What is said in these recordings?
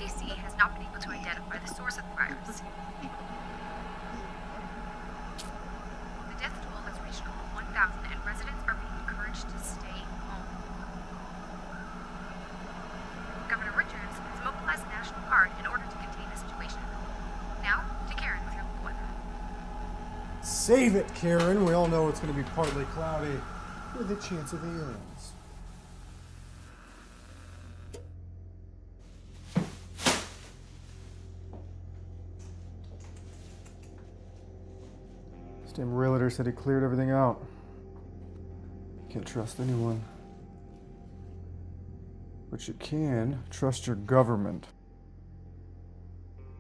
CDC has not been able to identify the source of the virus. The death toll has reached over 1,000 and residents are being encouraged to stay home. Governor Richards has mobilized the National Guard in order to contain the situation. Now, to Karen with your local weather. Save it, Karen. We all know it's going to be partly cloudy with a chance of aliens. This damn realtor said he cleared everything out. Can't trust anyone. But you can trust your government.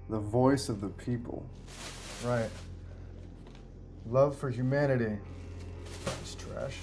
The voice of the people. Right. Love for humanity. It's trash.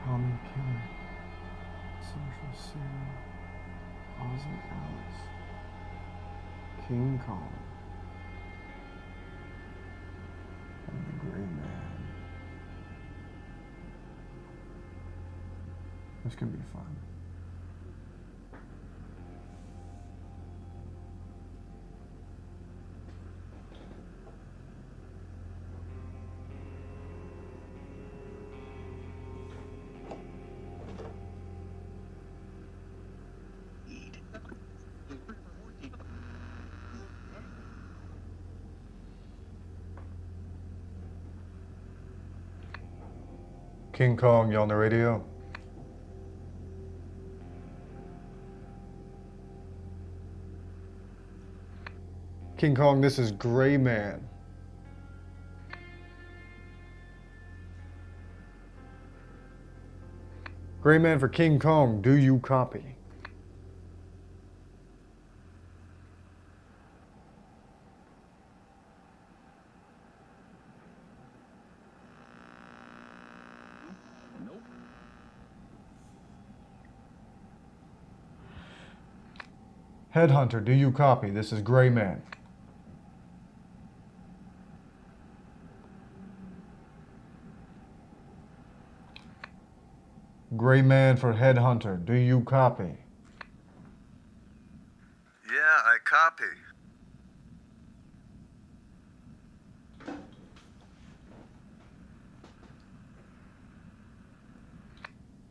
Common killer, social serial, Oz and Alice, King Kong, and the Gray Man. This can be fun. King Kong, you on the radio? King Kong, this is Gray Man. Gray Man for King Kong, do you copy? Headhunter, do you copy? This is Gray Man. Gray Man for Headhunter, do you copy? Yeah, I copy.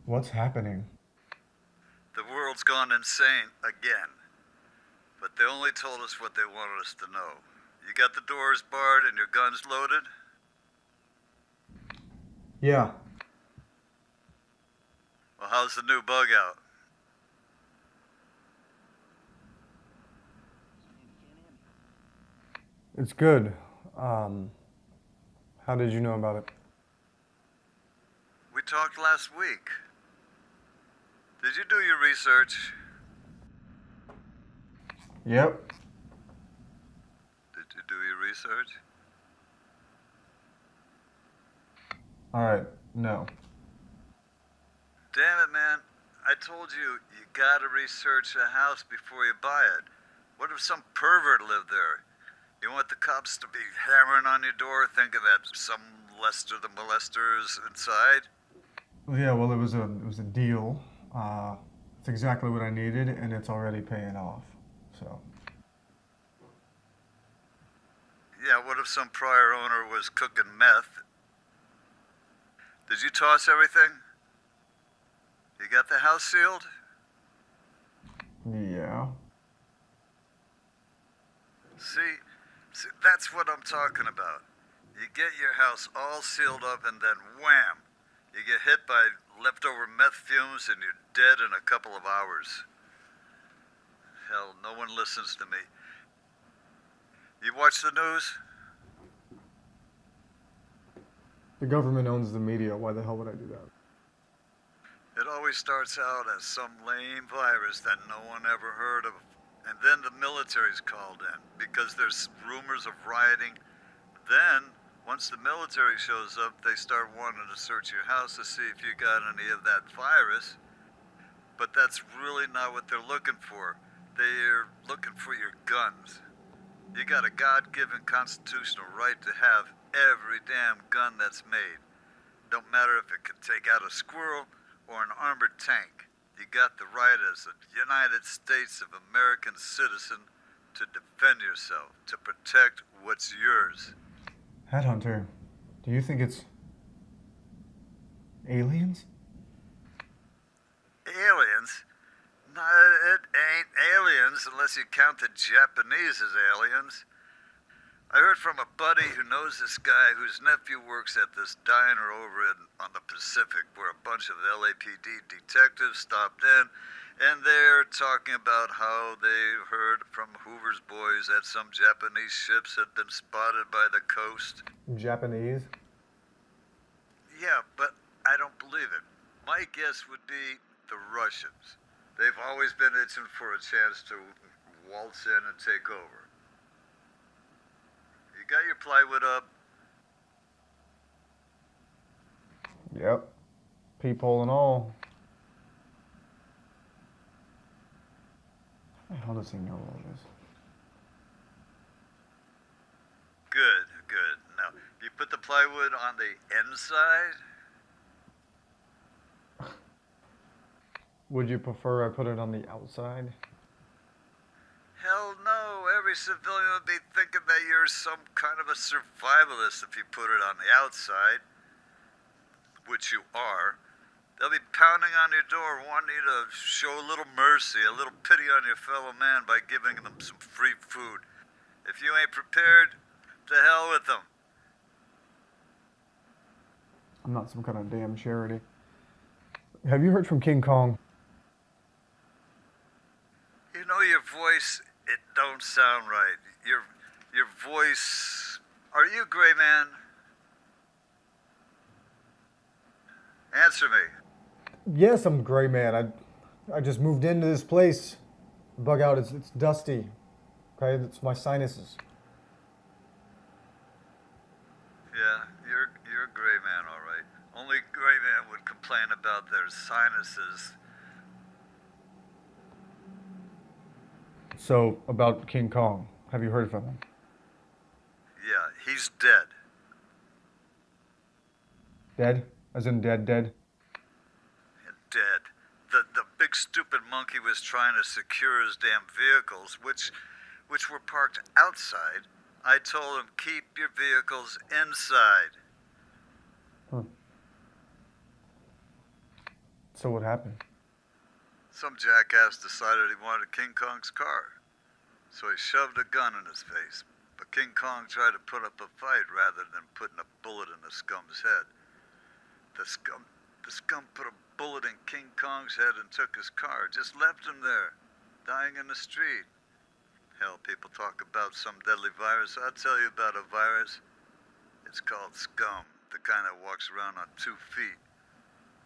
What's happening? The world's gone insane again. But they only told us what they wanted us to know. You got the doors barred and your guns loaded? Yeah. Well, how's the new bug out? It's good. How did you know about it? We talked last week. Did you do your research? Yep. Did you do your research? All right, no. Damn it, man. I told you, you gotta research a house before you buy it. What if some pervert lived there? You want the cops to be hammering on your door thinking that some Lester the molester is inside? Yeah, well, it was a deal. It's exactly what I needed, and it's already paying off. So. Yeah, what if some prior owner was cooking meth? Did you toss everything? You got the house sealed? Yeah. See, that's what I'm talking about. You get your house all sealed up and then wham! You get hit by leftover meth fumes and you're dead in a couple of hours. Hell, no one listens to me. You watch the news? The government owns the media. Why the hell would I do that? It always starts out as some lame virus that no one ever heard of. And then the military's called in because there's rumors of rioting. Then, once the military shows up, they start wanting to search your house to see if you got any of that virus. But that's really not what they're looking for. They're looking for your guns. You got a God-given constitutional right to have every damn gun that's made. Don't matter if it can take out a squirrel or an armored tank. You got the right as a United States of American citizen to defend yourself, to protect what's yours. Headhunter, do you think it's aliens? Aliens? No, it ain't aliens unless you count the Japanese as aliens. I heard from a buddy who knows this guy whose nephew works at this diner over on the Pacific where a bunch of LAPD detectives stopped in, and they're talking about how they heard from Hoover's boys that some Japanese ships had been spotted by the coast. Japanese? Yeah, but I don't believe it. My guess would be the Russians. They've always been itching for a chance to waltz in and take over. You got your plywood up? Yep. Peephole and all. How the hell does he know all this? Good, good. Now, you put the plywood on the inside? Would you prefer I put it on the outside? Hell no. Every civilian would be thinking that you're some kind of a survivalist if you put it on the outside, which you are. They'll be pounding on your door wanting you to show a little mercy, a little pity on your fellow man by giving them some free food. If you ain't prepared, to hell with them. I'm not some kind of damn charity. Have you heard from King Kong? You know your voice, it don't sound right. Your voice... Are you a gray man? Answer me. Yes, I'm gray man. I just moved into this place. Bug out, it's dusty. Okay, it's my sinuses. Yeah, you're a gray man, all right. Only gray man would complain about their sinuses. So, about King Kong, have you heard from him? Yeah, he's dead. Dead? As in dead? Dead. The big stupid monkey was trying to secure his damn vehicles, which were parked outside. I told him, keep your vehicles inside. Huh. So what happened? Some jackass decided he wanted King Kong's car. So he shoved a gun in his face. But King Kong tried to put up a fight rather than putting a bullet in the scum's head. The scum put a bullet in King Kong's head and took his car. Just left him there, dying in the street. Hell, people talk about some deadly virus. I'll tell you about a virus. It's called scum, the kind that walks around on 2 feet.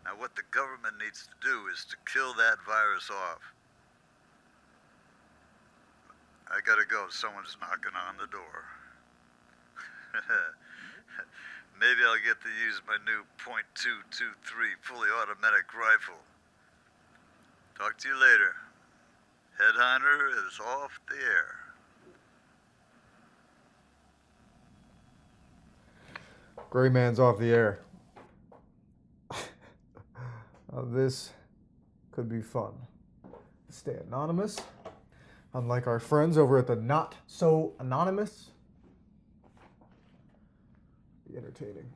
Now, what the government needs to do is to kill that virus off. I gotta go. Someone's knocking on the door. Maybe I'll get to use my new .223 fully automatic rifle. Talk to you later. Headhunter is off the air. Gray man's off the air. Now this could be fun. Stay anonymous. Unlike our friends over at the Not So Anonymous. Be entertaining.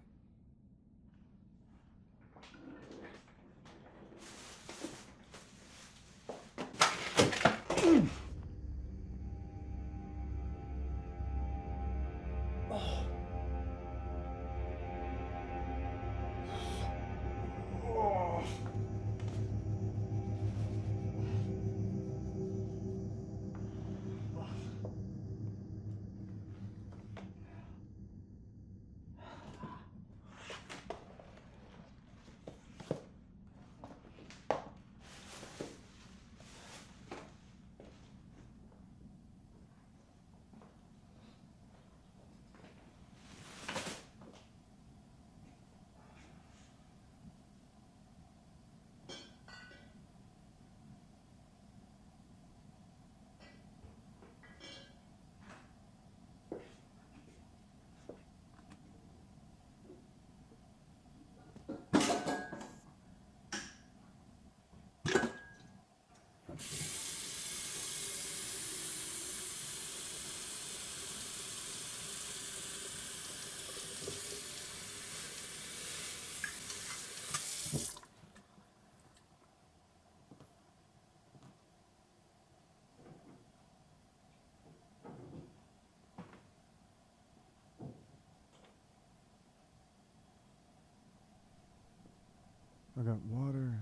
I got water,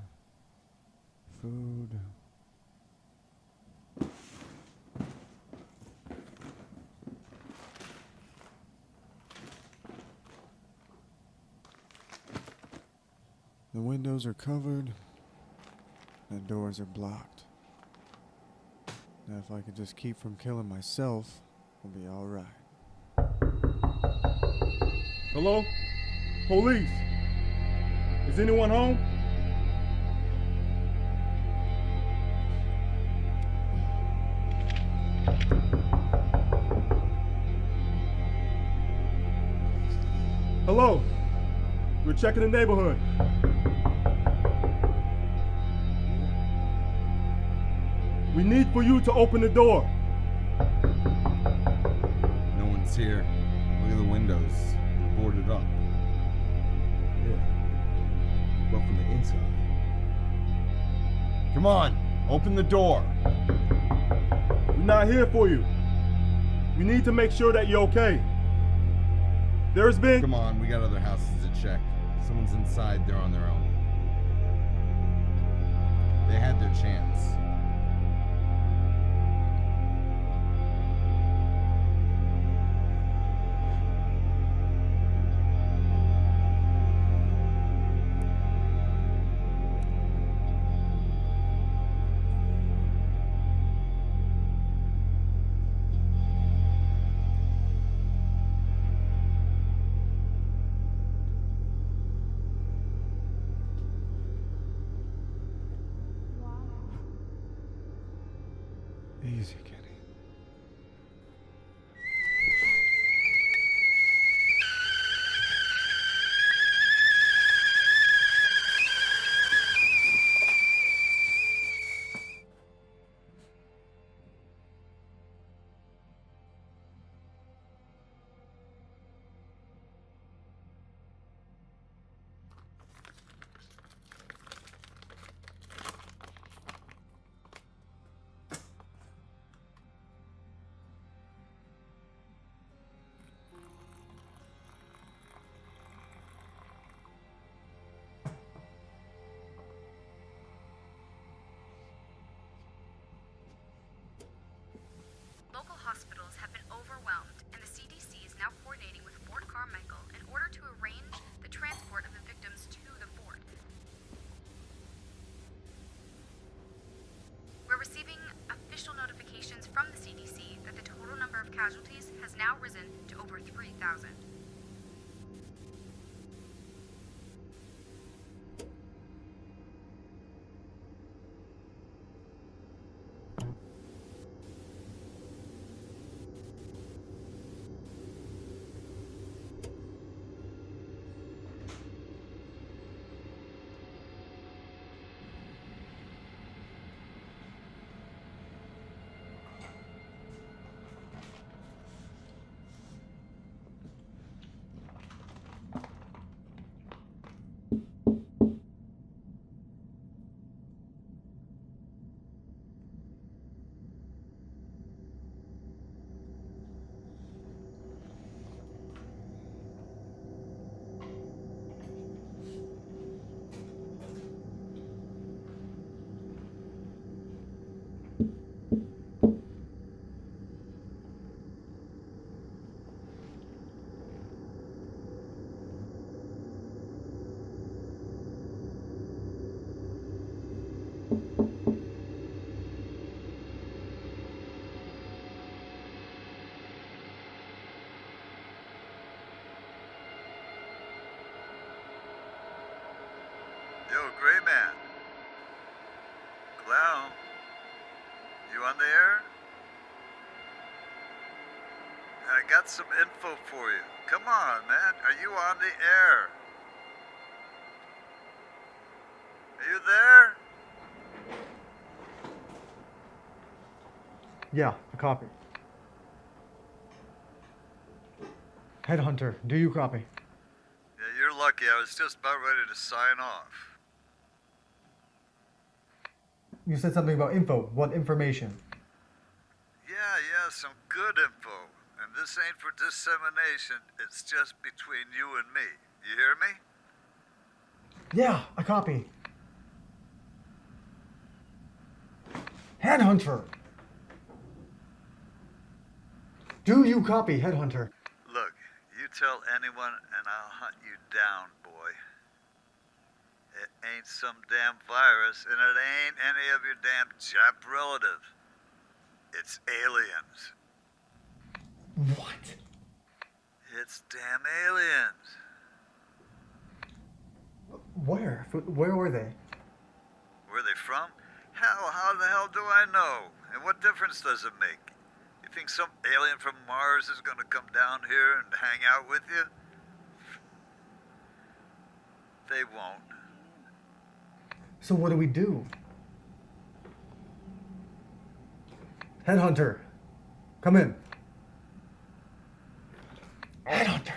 food. The windows are covered. The doors are blocked. Now if I could just keep from killing myself, I'll be all right. Hello? Police? Is anyone home? Hello? We're checking the neighborhood. We need for you to open the door. No one's here. Look at the windows. They're boarded up. Yeah. Well, from the inside. Come on, open the door. We're not here for you. We need to make sure that you're okay. There's been... Come on, we got other houses to check. Someone's inside, they're on their own. They had their chance. Easy, Kenny. Local hospitals have been overwhelmed, and the CDC is now coordinating with Fort Carmichael in order to arrange the transport of the victims to the fort. We're receiving official notifications from the CDC that the total number of casualties has now risen to over 3,000. Yo, Gray Man. Clown. You on the air? I got some info for you. Come on, man. Are you on the air? Are you there? Yeah, a copy. Headhunter, do you copy? Yeah, you're lucky. I was just about ready to sign off. You said something about info. What information? Yeah, some good info. And this ain't for dissemination. It's just between you and me. You hear me? Yeah, a copy. Headhunter! Do you copy, Headhunter? Look, you tell anyone and I'll hunt you down, boy. It ain't some damn virus, and it ain't any of your damn Jap relatives. It's aliens. What? It's damn aliens. Where? Where were they? Where they from? How the hell do I know? And what difference does it make? You think some alien from Mars is gonna come down here and hang out with you? They won't. So what do we do? Headhunter, come in. Headhunter.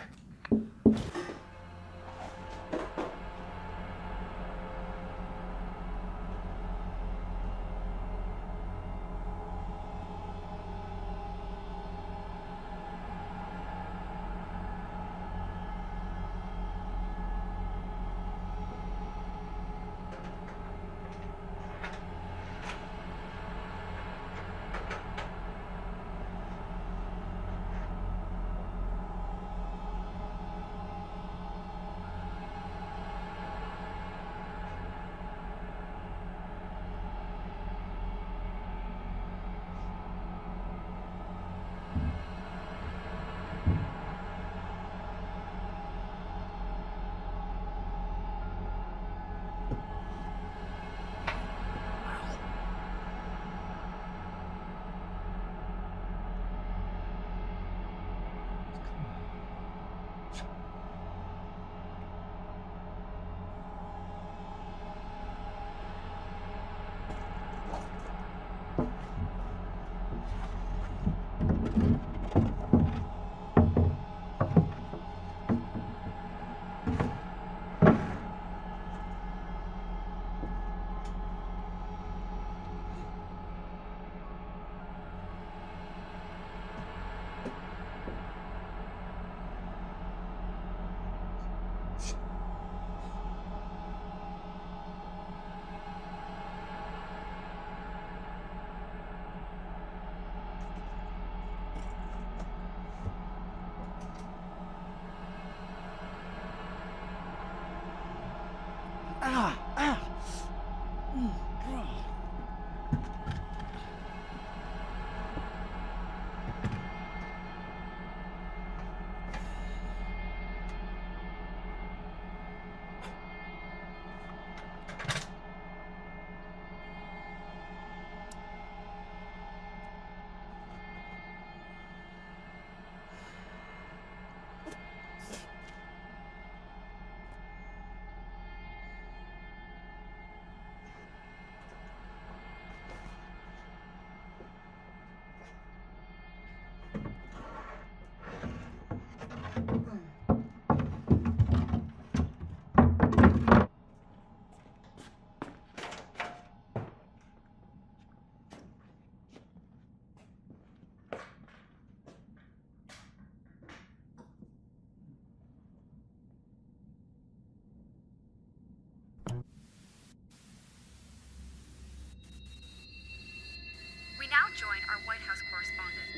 We now join our White House correspondent,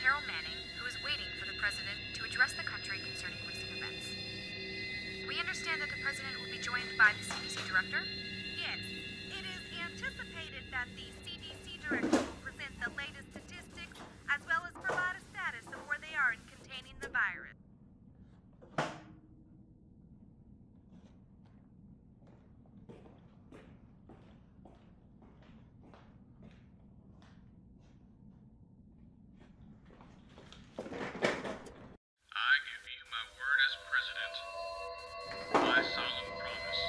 Carol Manning, who is waiting for the president to address the country concerning recent events. We understand that the president will be joined by the CDC director. Yes, it is anticipated that the CDC director will present the latest statistics as well as provide a status of where they are in containing the virus. I give you my word as president, my solemn promise.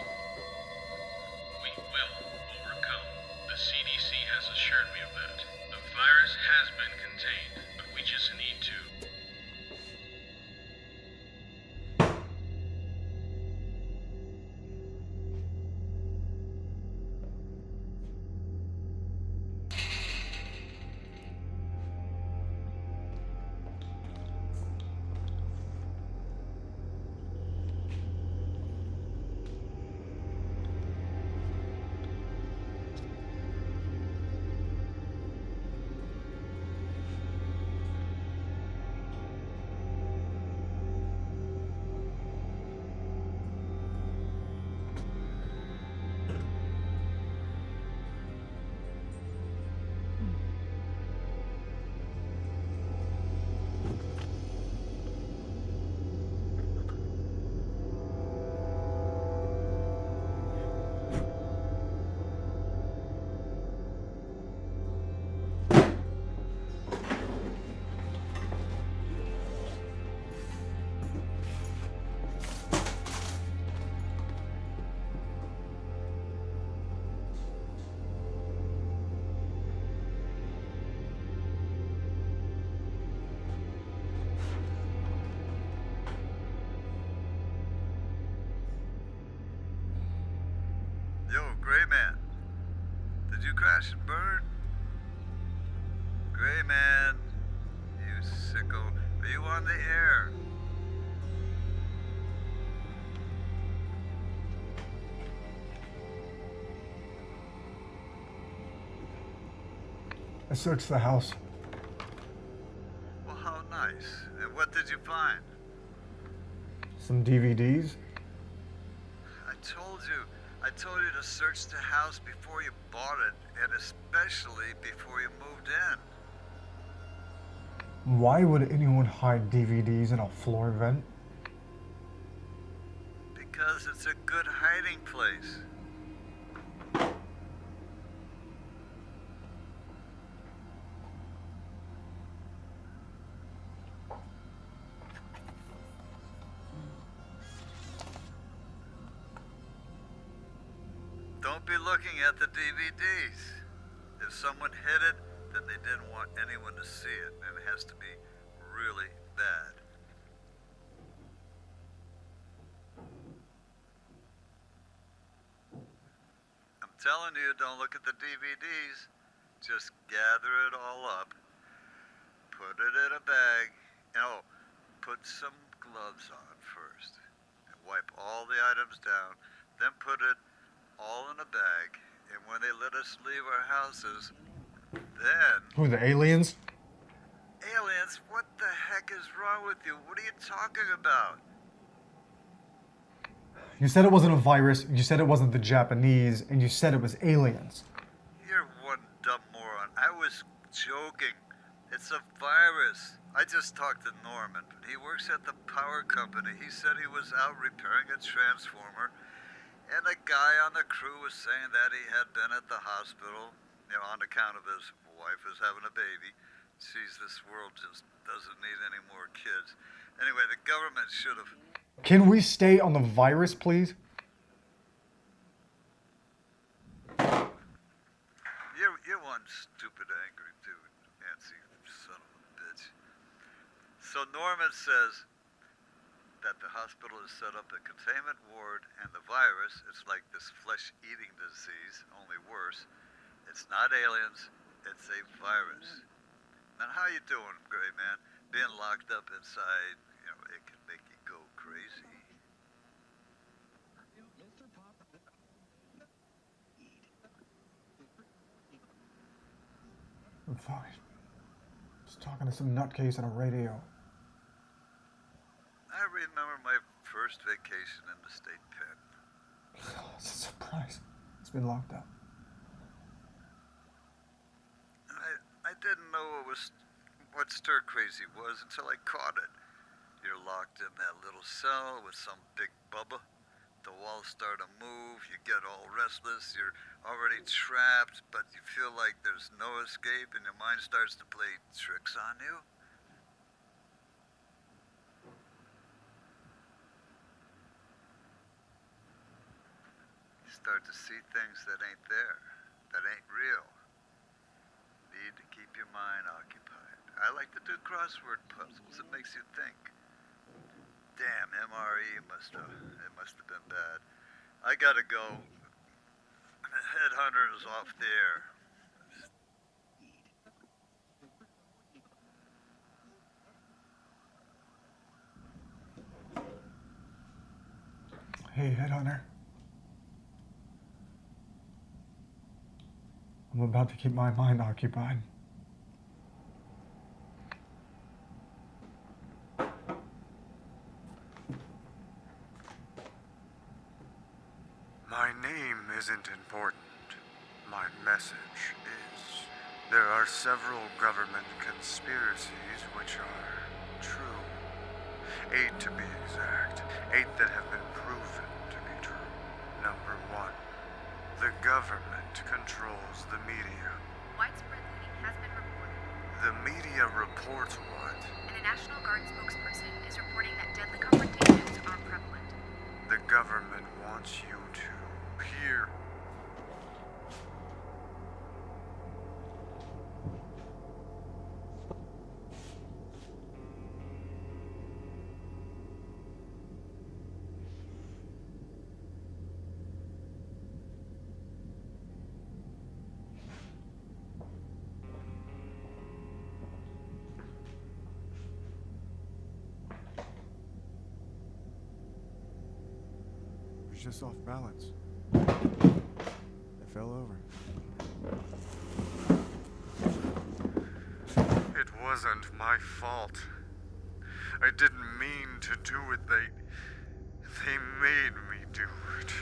Gray Man. Did you crash and burn? Gray Man, you sicko. Are you on the air? I searched the house. Well, how nice. And what did you find? Some DVDs. I told you to search the house before you bought it, and especially before you moved in. Why would anyone hide DVDs in a floor vent? Because it's a good hiding place. Don't be looking at the DVDs. If someone hid it, then they didn't want anyone to see it, and it has to be really bad. I'm telling you, don't look at the DVDs. Just gather it all up, put it in a bag, and put some gloves on first, and wipe all the items down, then put it all in a bag, and when they let us leave our houses, then... Who, the aliens? Aliens? What the heck is wrong with you? What are you talking about? You said it wasn't a virus, you said it wasn't the Japanese, and you said it was aliens. You're one dumb moron. I was joking. It's a virus. I just talked to Norman. He works at the power company. He said he was out repairing a transformer, and a guy on the crew was saying that he had been at the hospital, on account of his wife is having a baby. Sees this world just doesn't need any more kids. Anyway, the government should have... Can we stay on the virus, please? You're one stupid, angry dude, Nancy, son of a bitch. So Norman says that the hospital has set up a containment ward, and the virus, it's like this flesh-eating disease, only worse. It's not aliens, it's a virus. Now, how you doing, Gray Man? Being locked up inside, it can make you go crazy. I'm fine. Just talking to some nutcase on a radio. I remember my first vacation in the state pen. It's a surprise. It's been locked up. I didn't know what stir crazy was until I caught it. You're locked in that little cell with some big bubba. The walls start to move, you get all restless, you're already trapped, but you feel like there's no escape, and your mind starts to play tricks on you. You start to see things that ain't there, that ain't real. Need to keep your mind occupied. I like to do crossword puzzles. It makes you think. Damn, MRE must have been bad. I gotta go. The headhunter is off the air. Hey, headhunter. I'm about to keep my mind occupied. My name isn't important. My message is. There are several government conspiracies which are true. 8 to be exact. 8 that have been proven to be true. Number 1. The government controls the media. Widespread looting has been reported, The media reports what? and a National Guard spokesperson is reporting that deadly confrontations are prevalent. The government wants you to hear. was just off balance. I fell over. It wasn't my fault. I didn't mean to do it. They made me do it.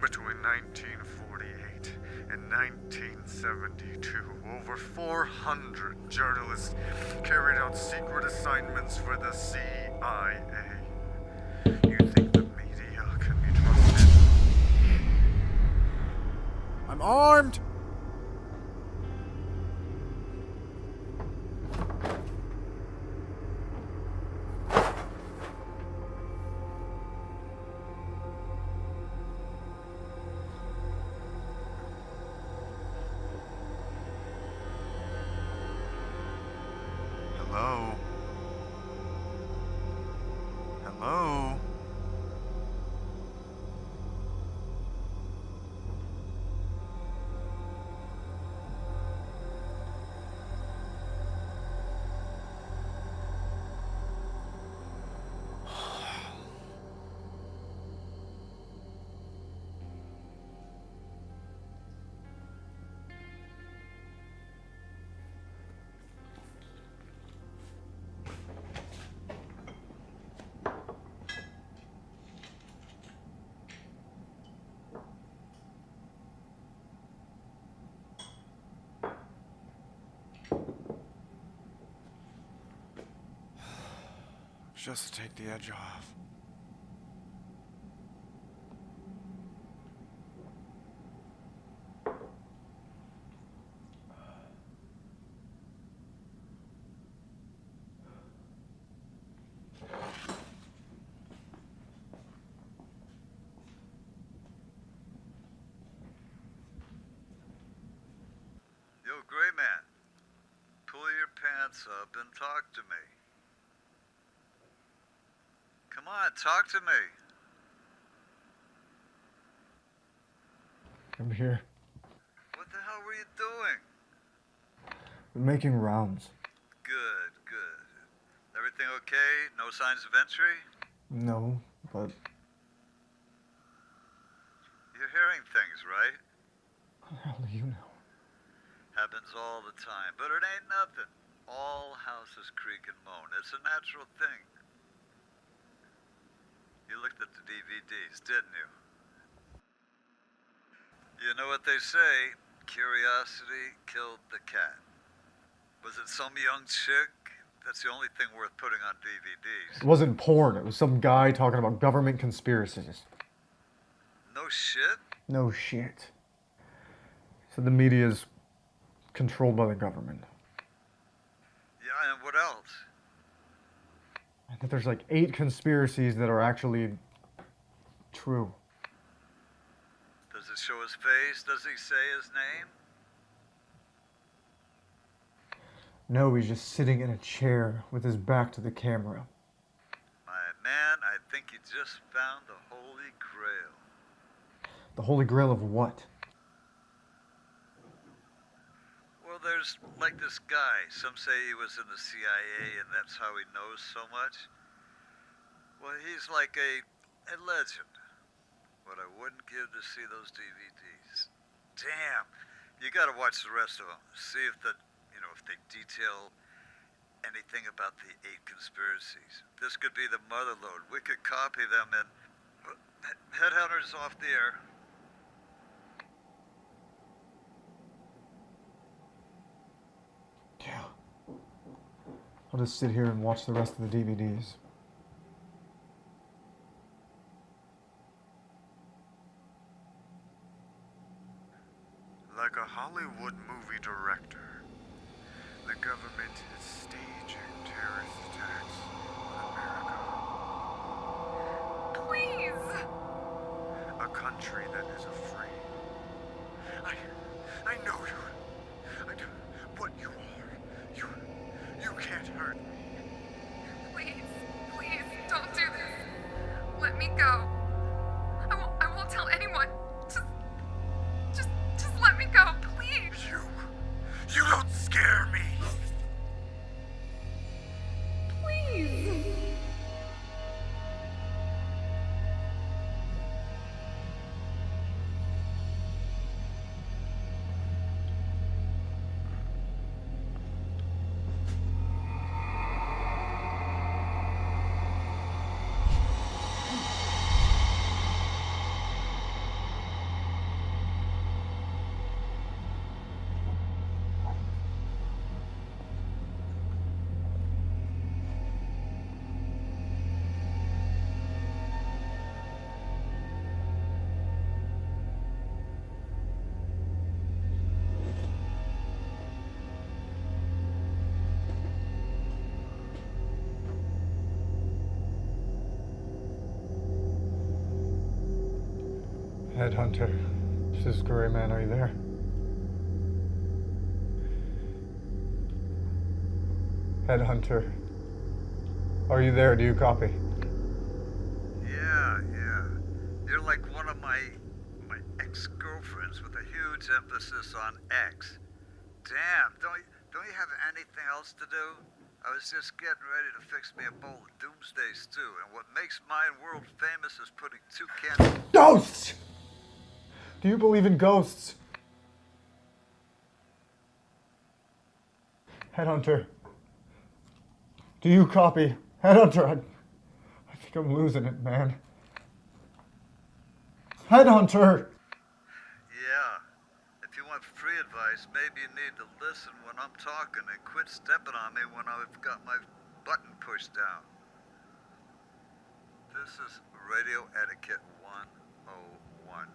Between 1948 and 1972, over 400 journalists carried out secret assignments for the CIA. You think the media can be trusted? I'm armed! Hello? Hello? Just to take the edge off. Yo, Gray Man, pull your pants up and talk to me. Come on, talk to me. I'm here. What the hell were you doing? We're making rounds. Good, good. Everything okay? No signs of entry? No, but You're hearing things, right? how the hell do you know? Happens all the time, but it ain't nothing. All houses creak and moan. It's a natural thing. You looked at the DVDs, didn't you? You know what they say, curiosity killed the cat. Was it some young chick? That's the only thing worth putting on DVDs. It wasn't porn. It was some guy talking about government conspiracies. No shit? No shit. So the media is controlled by the government. Yeah, and what else? I think there's like 8 conspiracies that are actually true. Does it show his face? Does he say his name? No, he's just sitting in a chair with his back to the camera. My man, I think you just found the Holy Grail. The Holy Grail of what? Well, there's like this guy. Some say he was in the CIA and that's how he knows so much. Well, he's like a legend. What I wouldn't give to see those DVDs. Damn, you gotta watch the rest of them. See if if they detail anything about the 8 conspiracies. This could be the mother lode. We could copy them and Headhunters off the air. Yeah. I'll just sit here and watch the rest of the DVDs. Like a Hollywood movie director, the government is staging terrorist attacks on America. Please! A country that is afraid. I know you. I know what you are. You can't hurt me. Please, don't do this. Let me go. I won't tell anyone. Just let me go, please. You don't scare me. Please. Headhunter, this is Gray Man, are you there? Headhunter, are you there? Do you copy? Yeah. You're like one of my ex-girlfriends with a huge emphasis on X. Damn, don't you have anything else to do? I was just getting ready to fix me a bowl of doomsday stew, and what makes mine world famous is putting 2 cans... Ghosts! Do you believe in ghosts? Headhunter, do you copy? Headhunter, I think I'm losing it, man. Headhunter! Yeah. If you want free advice, maybe you need to listen when I'm talking and quit stepping on me when I've got my button pushed down. This is radio etiquette 101.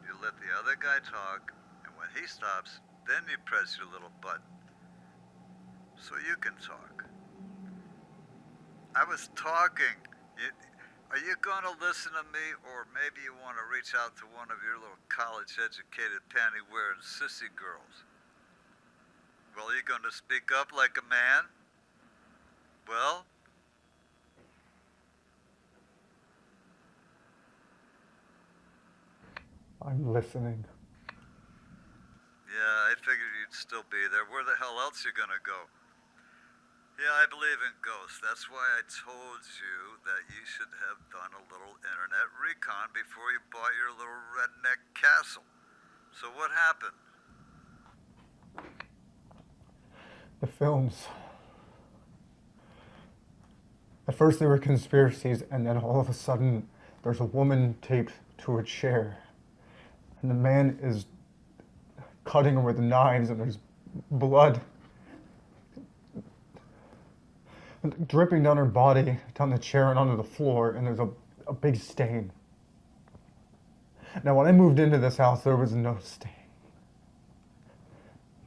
You let the other guy talk, and when he stops, then you press your little button. So you can talk. I was talking. Are you gonna listen to me, or maybe you want to reach out to one of your little college-educated panty-wearing sissy girls? Well, are you gonna speak up like a man? Well? I'm listening. Yeah, I figured you'd still be there. Where the hell else you gonna go? Yeah, I believe in ghosts. That's why I told you that you should have done a little internet recon before you bought your little redneck castle. So what happened? The films. At first they were conspiracies, and then all of a sudden there's a woman taped to a chair. And the man is cutting her with knives, and there's blood dripping down her body, down the chair and onto the floor, and there's a big stain. Now, when I moved into this house, there was no stain.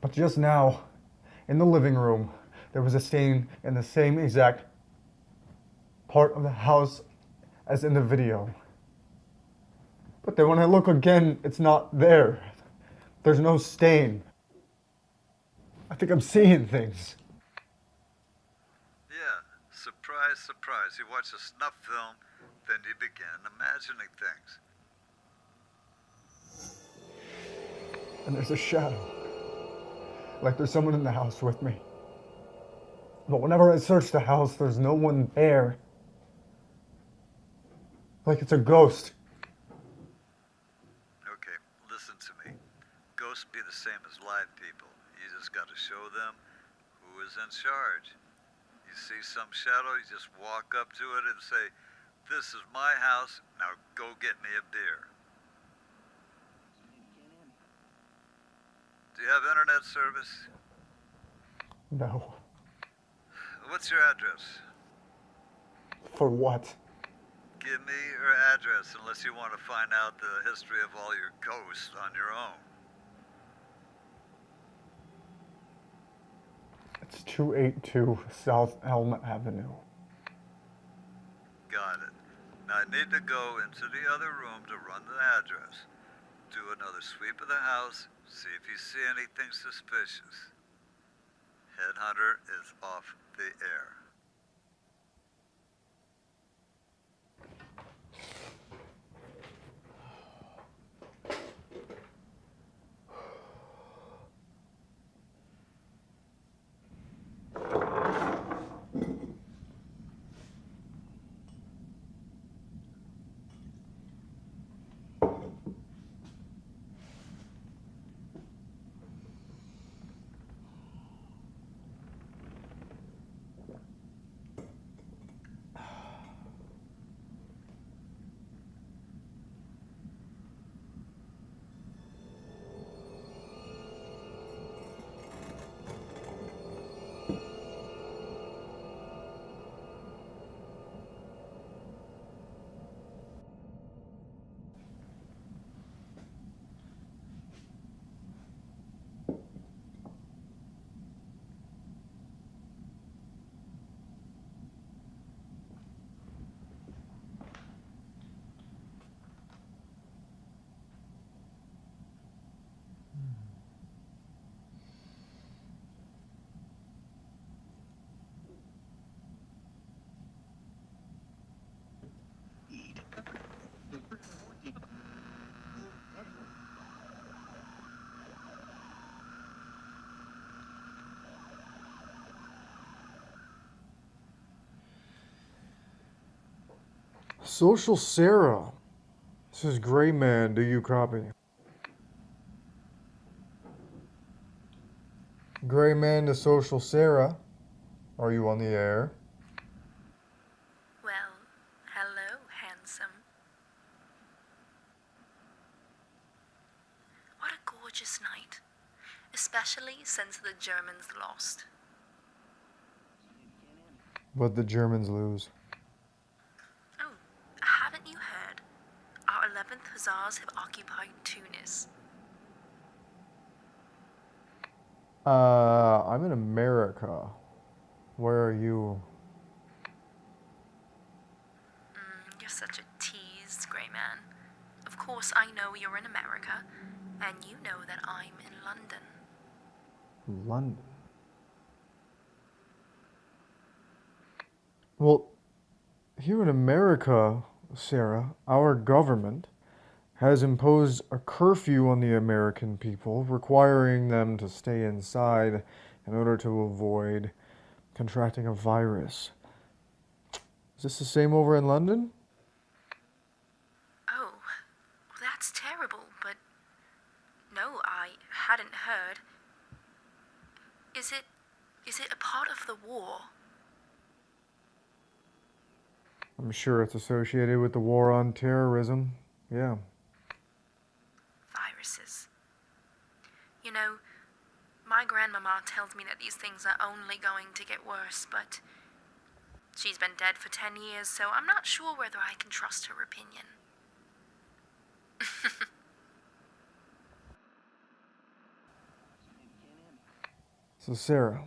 But just now, in the living room, there was a stain in the same exact part of the house as in the video. But then when I look again, it's not there. There's no stain. I think I'm seeing things. Yeah, surprise, surprise. You watch a snuff film, then you begin imagining things. And there's a shadow. Like there's someone in the house with me. But whenever I search the house, there's no one there. Like it's a ghost. Okay, listen to me. Ghosts be the same as live people. You just gotta show them who is in charge. You see some shadow, you just walk up to it and say, "This is my house, now go get me a beer." Do you have internet service? No. What's your address? For what? Give me your address unless you want to find out the history of all your ghosts on your own. It's 282 South Elm Avenue. Got it. Now I need to go into the other room to run the address. Do another sweep of the house, see if you see anything suspicious. Headhunter is off the air. Social Sarah. This is Gray Man. Do you copy? Gray Man to Social Sarah. Are you on the air? Well, hello, handsome. What a gorgeous night, especially since the Germans lost. But the Germans lose. Oh, haven't you heard? Our 11th Hussars have occupied Tunis. I'm in America. Where are you? You're such a tease, Grey Man. Of course, I know you're in America, and you know that I'm in London. London. Well, here in America, Sarah, our government has imposed a curfew on the American people, requiring them to stay inside in order to avoid contracting a virus. Is this the same over in London? Oh, well, that's terrible, but no, I hadn't heard. Is it a part of the war? I'm sure it's associated with the war on terrorism. Yeah. Viruses. You know, my grandmama tells me that these things are only going to get worse, but she's been dead for 10 years, so I'm not sure whether I can trust her opinion. So, Sarah,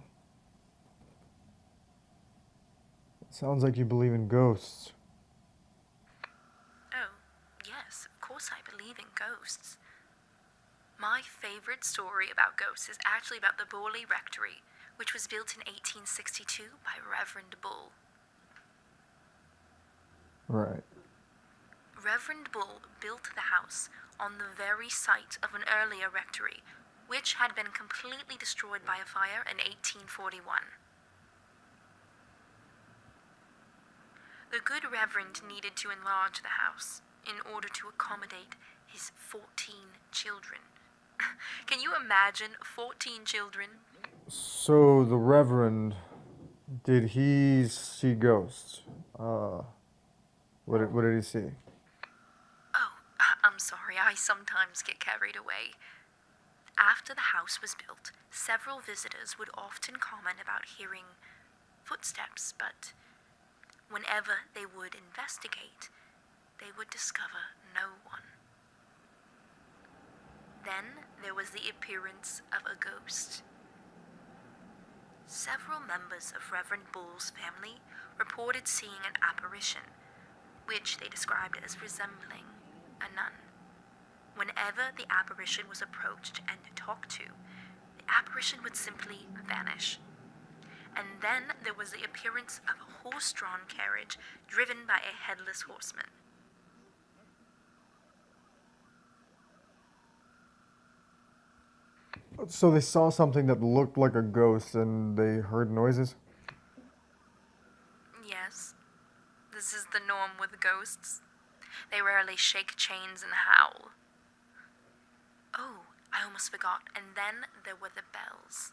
it sounds like you believe in ghosts. Oh, yes, of course I believe in ghosts. My favorite story about ghosts is actually about the Borley Rectory, which was built in 1862 by Reverend Bull. Right. Reverend Bull built the house on the very site of an earlier rectory, which had been completely destroyed by a fire in 1841. The good Reverend needed to enlarge the house in order to accommodate his 14 children. Can you imagine 14 children? So, the Reverend, did he see ghosts? What did he see? Oh, I'm sorry, I sometimes get carried away. After the house was built, several visitors would often comment about hearing footsteps, but whenever they would investigate, they would discover no one. Then there was the appearance of a ghost. Several members of Reverend Bull's family reported seeing an apparition, which they described as resembling a nun. Whenever the apparition was approached and talked to, the apparition would simply vanish. And then there was the appearance of a horse-drawn carriage driven by a headless horseman. So they saw something that looked like a ghost and they heard noises? Yes, this is the norm with ghosts. They rarely shake chains and howl. Oh, I almost forgot, and then there were the bells.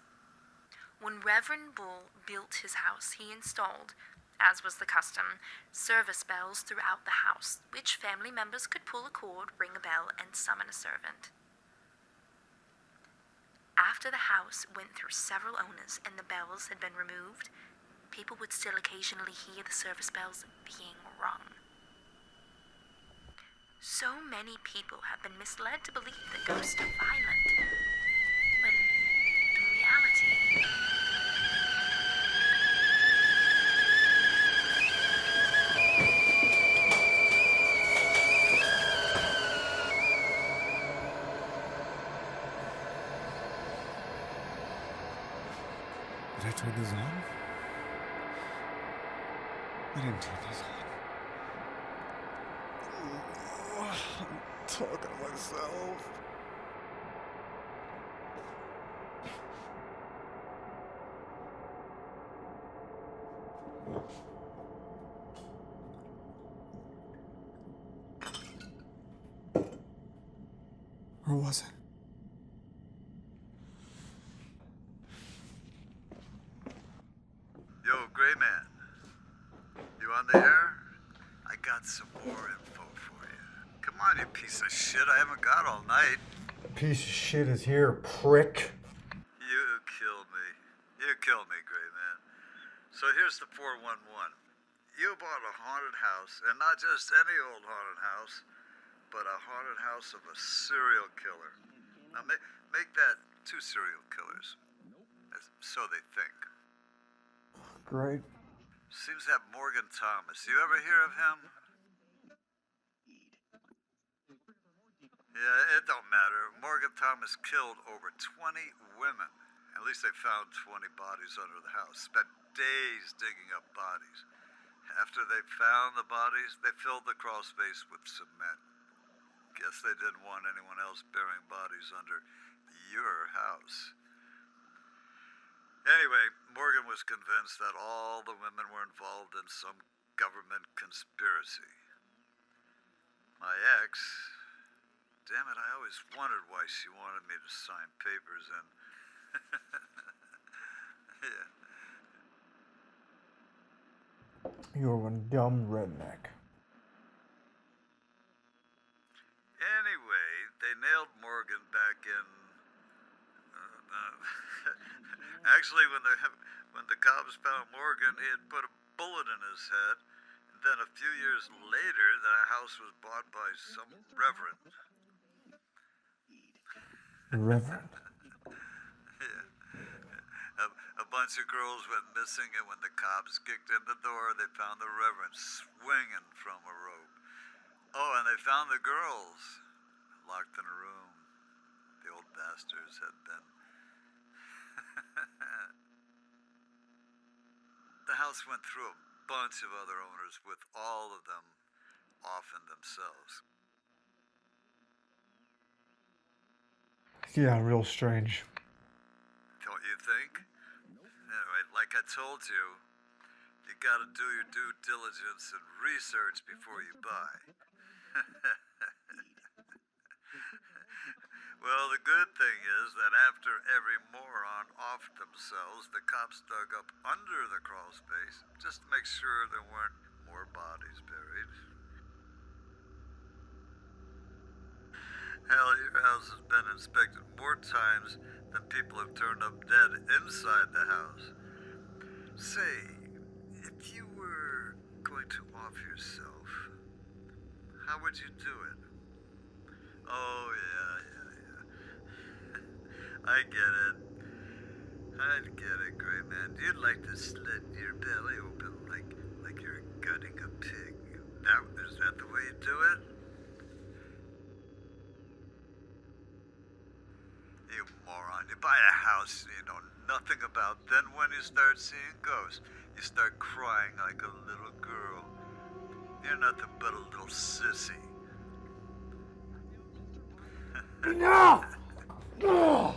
When Reverend Bull built his house, he installed, as was the custom, service bells throughout the house, which family members could pull a cord, ring a bell, and summon a servant. After the house went through several owners and the bells had been removed, people would still occasionally hear the service bells being rung. So many people have been misled to believe that ghosts are violent, when in reality... Did I turn this on? I didn't turn this on. I'm talking to myself. Or was it? Yo, Gray Man. You on the air? I got some more info for you. Come on, you piece of shit. I haven't got all night. Piece of shit is here, prick. You kill me. You kill me, Gray Man. So here's the 411. You bought a haunted house, and not just any old haunted house, but a haunted house of a serial killer. Now make that 2 serial killers. So they think. Great. Seems that Morgan Thomas. You ever hear of him? Yeah, it don't matter. Morgan Thomas killed over 20 women. At least they found 20 bodies under the house. Spent days digging up bodies. After they found the bodies, they filled the crawl space with cement. Guess they didn't want anyone else burying bodies under your house. Anyway, Morgan was convinced that all the women were involved in some government conspiracy. My ex, damn it, I always wondered why she wanted me to sign papers and yeah. You're one dumb redneck. Anyway, they nailed Morgan back in. Actually, when the cops found Morgan, he had put a bullet in his head. And then a few years later, the house was bought by some reverend. Reverend. Yeah. A bunch of girls went missing, and when the cops kicked in the door, they found the reverend swinging from a rope. Oh, and they found the girls locked in a room. The old bastards had been. The house went through a bunch of other owners, with all of them offing themselves. Yeah, real strange. Don't you think? Anyway, like I told you, you gotta do your due diligence and research before you buy. Well, the good thing is that after every moron offed themselves, the cops dug up under the crawl space just to make sure there weren't more bodies buried. Hell, your house has been inspected more times than people have turned up dead inside the house. Say, if you were going to off yourself, how would you do it? Oh, yeah. I get it. I'd get it, Gray Man. You'd like to slit your belly open like you're gutting a pig. Now, is that the way you do it? You moron. You buy a house you know nothing about. Then when you start seeing ghosts, you start crying like a little girl. You're nothing but a little sissy. Enough! God!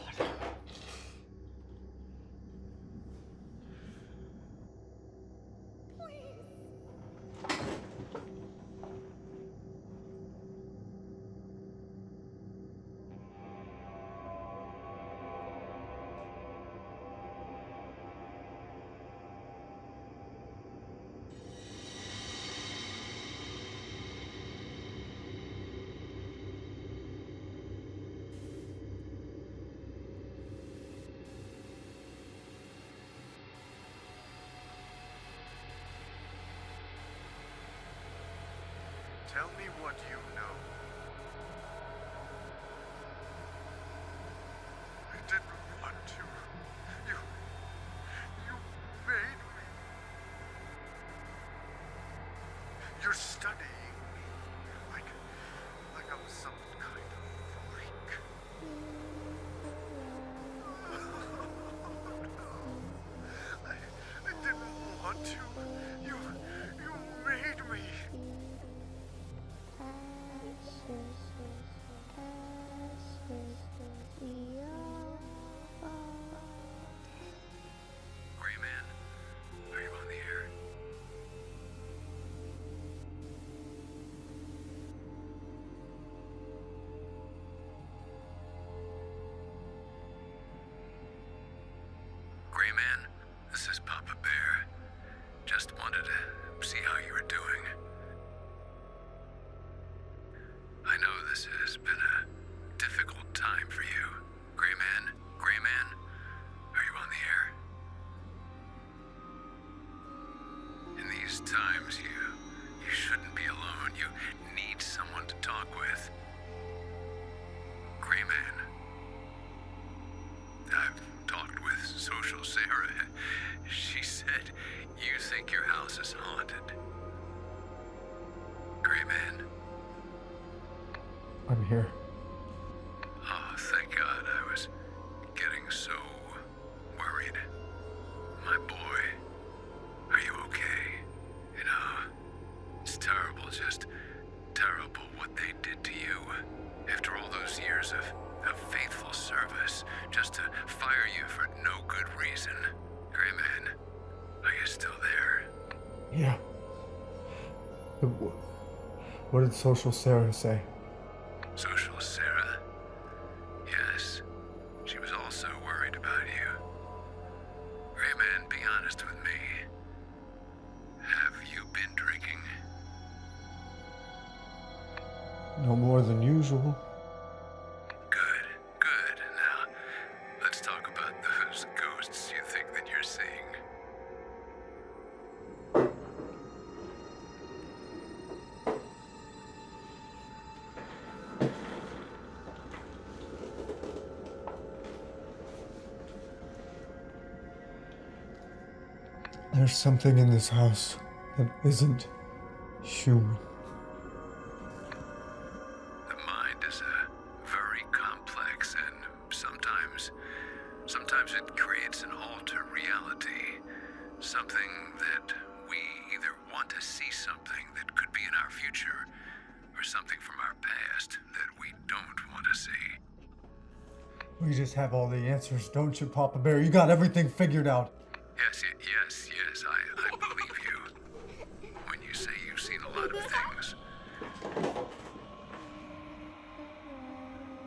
Tell me what you know. I didn't want to. You made me. You're studying me like I'm some kind of freak. I didn't want to. You made me. Gray Man, are you on the air? Gray Man, this is Papa Bear. Just wanted to see how you were doing. I know this has been a difficult time for you. Gray Man, are you on the air? In these times, you shouldn't be alone. You need someone to talk with. Gray Man, I've talked with Social Sarah. She said you think your house is haunted. Gray Man. I'm here. Oh, thank God. I was getting so worried. My boy, are you okay? You know, it's terrible, just terrible what they did to you. After all those years of faithful service, just to fire you for no good reason. Gray Man, are you still there? Yeah. What did Social Sarah say? Social Sarah? Yes, she was also worried about you. Gray Man, be honest with me. Have you been drinking? No more than usual. Good, good. Now, let's talk about those ghosts you think that you're seeing. There's something in this house that isn't human. The mind is a very complex and sometimes it creates an alter reality. Something that we either want to see something that could be in our future or something from our past that we don't want to see. We just have all the answers, don't you, Papa Bear? You got everything figured out. Yes, I believe you. When you say you've seen a lot of things.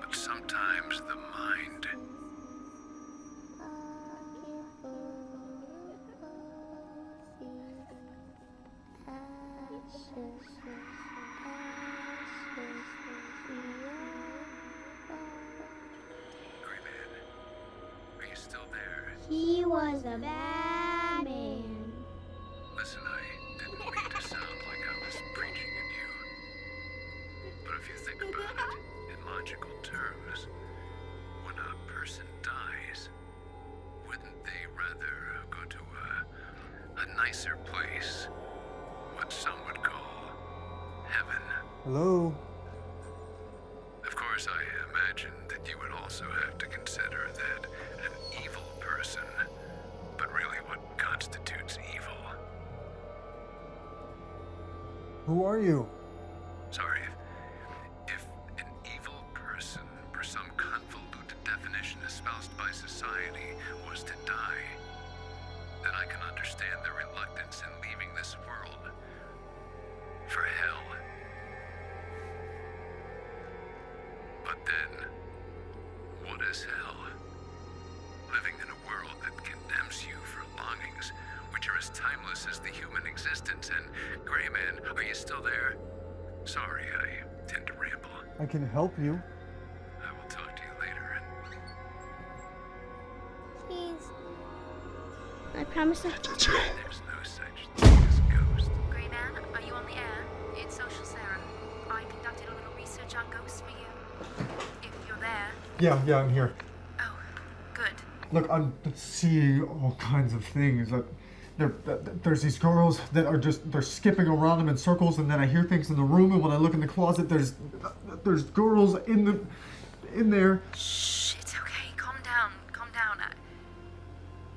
But sometimes the mind... Gray Man, are you still there? He was a bad man. Listen, I didn't mean to sound like I was preaching at you. But if you think about it in logical terms, when a person dies, wouldn't they rather go to a nicer place? What some would call heaven. Hello? Of course, I imagine that you would also have to consider that an evil person, but really what constitutes evil. Who are you? Sorry, if an evil person, per some convoluted definition espoused by society, was to die, then I can understand their reluctance in leaving this world for hell. But then, what is hell? Living in a world that condemns you for longings which are as timeless as the human existence. And, Gray Man, are you still there? Sorry, I tend to ramble. I can help you. I will talk to you later. Please. I promise to... There's no such thing as ghosts. Gray Man, are you on the air? It's Social Sarah. I conducted a little research on ghosts for you. If you're there. Yeah, I'm here. Oh, good. Look, I'm seeing all kinds of things. There's these girls that are they're skipping around them in circles, and then I hear things in the room, and when I look in the closet, there's girls in there. Shh, it's okay. Calm down.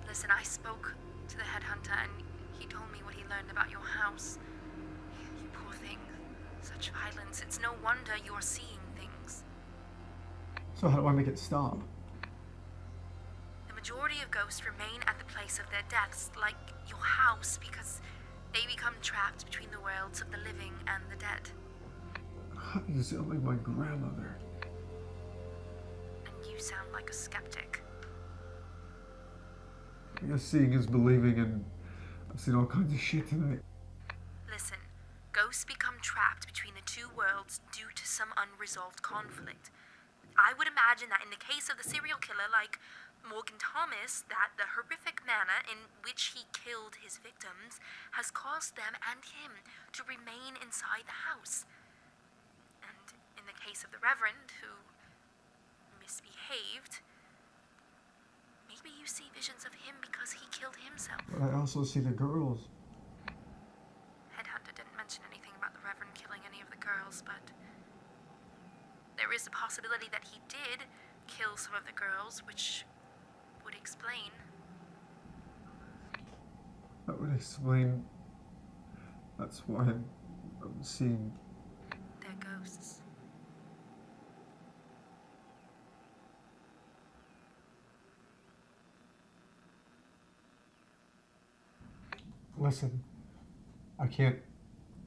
Listen, I spoke to the headhunter, and he told me what he learned about your house. You poor thing. Such violence. It's no wonder you're seeing things. So how do I make it stop? The majority of ghosts remain at the place of their deaths, like your house, because they become trapped between the worlds of the living and the dead. You sound like my grandmother. And you sound like a skeptic. I guess seeing is believing, and I've seen all kinds of shit tonight. Listen, ghosts become trapped between the two worlds due to some unresolved conflict. I would imagine that in the case of the serial killer like Morgan Thomas, that the horrific manner in which he killed his victims has caused them and him to remain inside the house. And in the case of the Reverend, who misbehaved, maybe you see visions of him because he killed himself. But I also see the girls. Headhunter didn't mention anything about the Reverend killing any of the girls, but there is a possibility that he did kill some of the girls, which would explain. That would explain. That's why I'm seeing. They're ghosts. Listen, I can't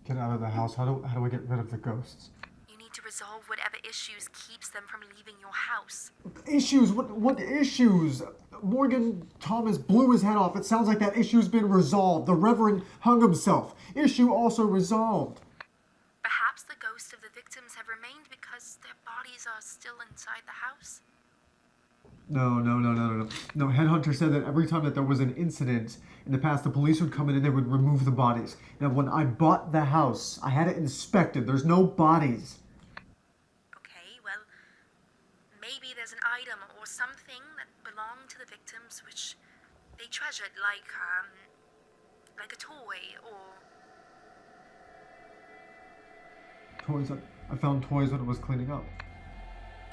get out of the house. How do I get rid of the ghosts? You need to resolve whatever issues keeps them from leaving your house. Issues? What issues? Morgan Thomas blew his head off. It sounds like that issue's been resolved. The Reverend hung himself. Issue also resolved. Perhaps the ghosts of the victims have remained because their bodies are still inside the house. No. No, Headhunter said that every time that there was an incident in the past, the police would come in and they would remove the bodies. Now, when I bought the house, I had it inspected. There's no bodies. Okay, well, maybe there's an item or something that belonged to the victims which they treasured, like a toy or... Toys. I found toys when I was cleaning up.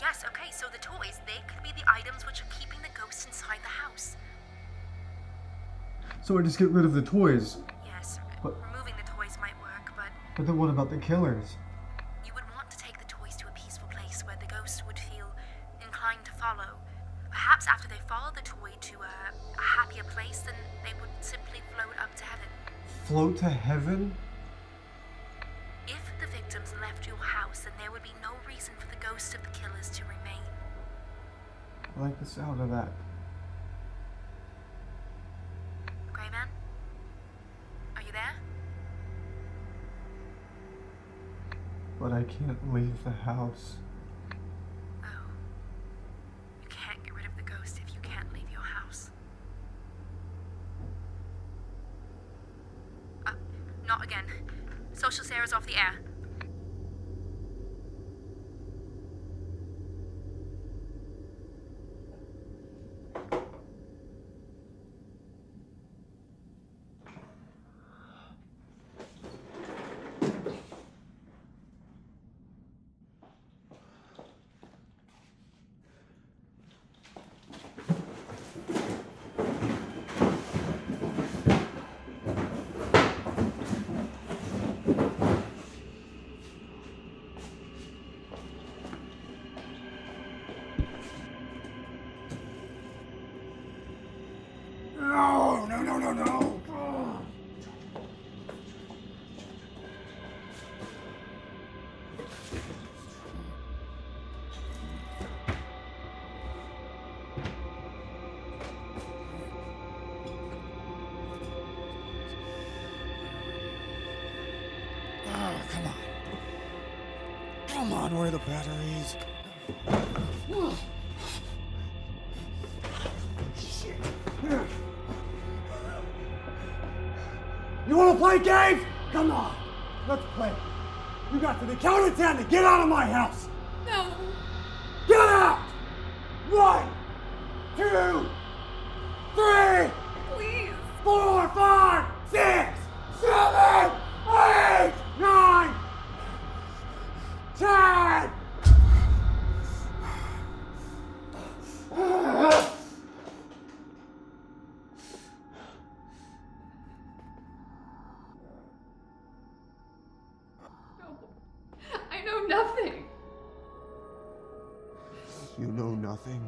Yes, okay, so the toys, they could be the items which are keeping the ghosts inside the house. So I just get rid of the toys. Yes, But- removing the toys might work, but But then what about the killers? you would want to take the toys to a peaceful place where the ghosts would feel inclined to follow. Perhaps after they follow the toy to a happier place, then they would simply float up to heaven. Float to heaven? If the victims left your house, then there would be no reason for the ghosts of the killers to remain. I like the sound of that. Grey Man? Are you there? But I can't leave the house. Oh. You can't get rid of the ghost if you can't leave your house. Not again. Social Sarah's off the air. No. Oh, come on. Come on, where are the batteries? You want to play games? Come on. Let's play. You got to the count of 10 to get out of my house. No. Get out! 1, 2, 3, Please. 4, 5, 6, 7, 8, 9, 10. I know nothing. You know nothing.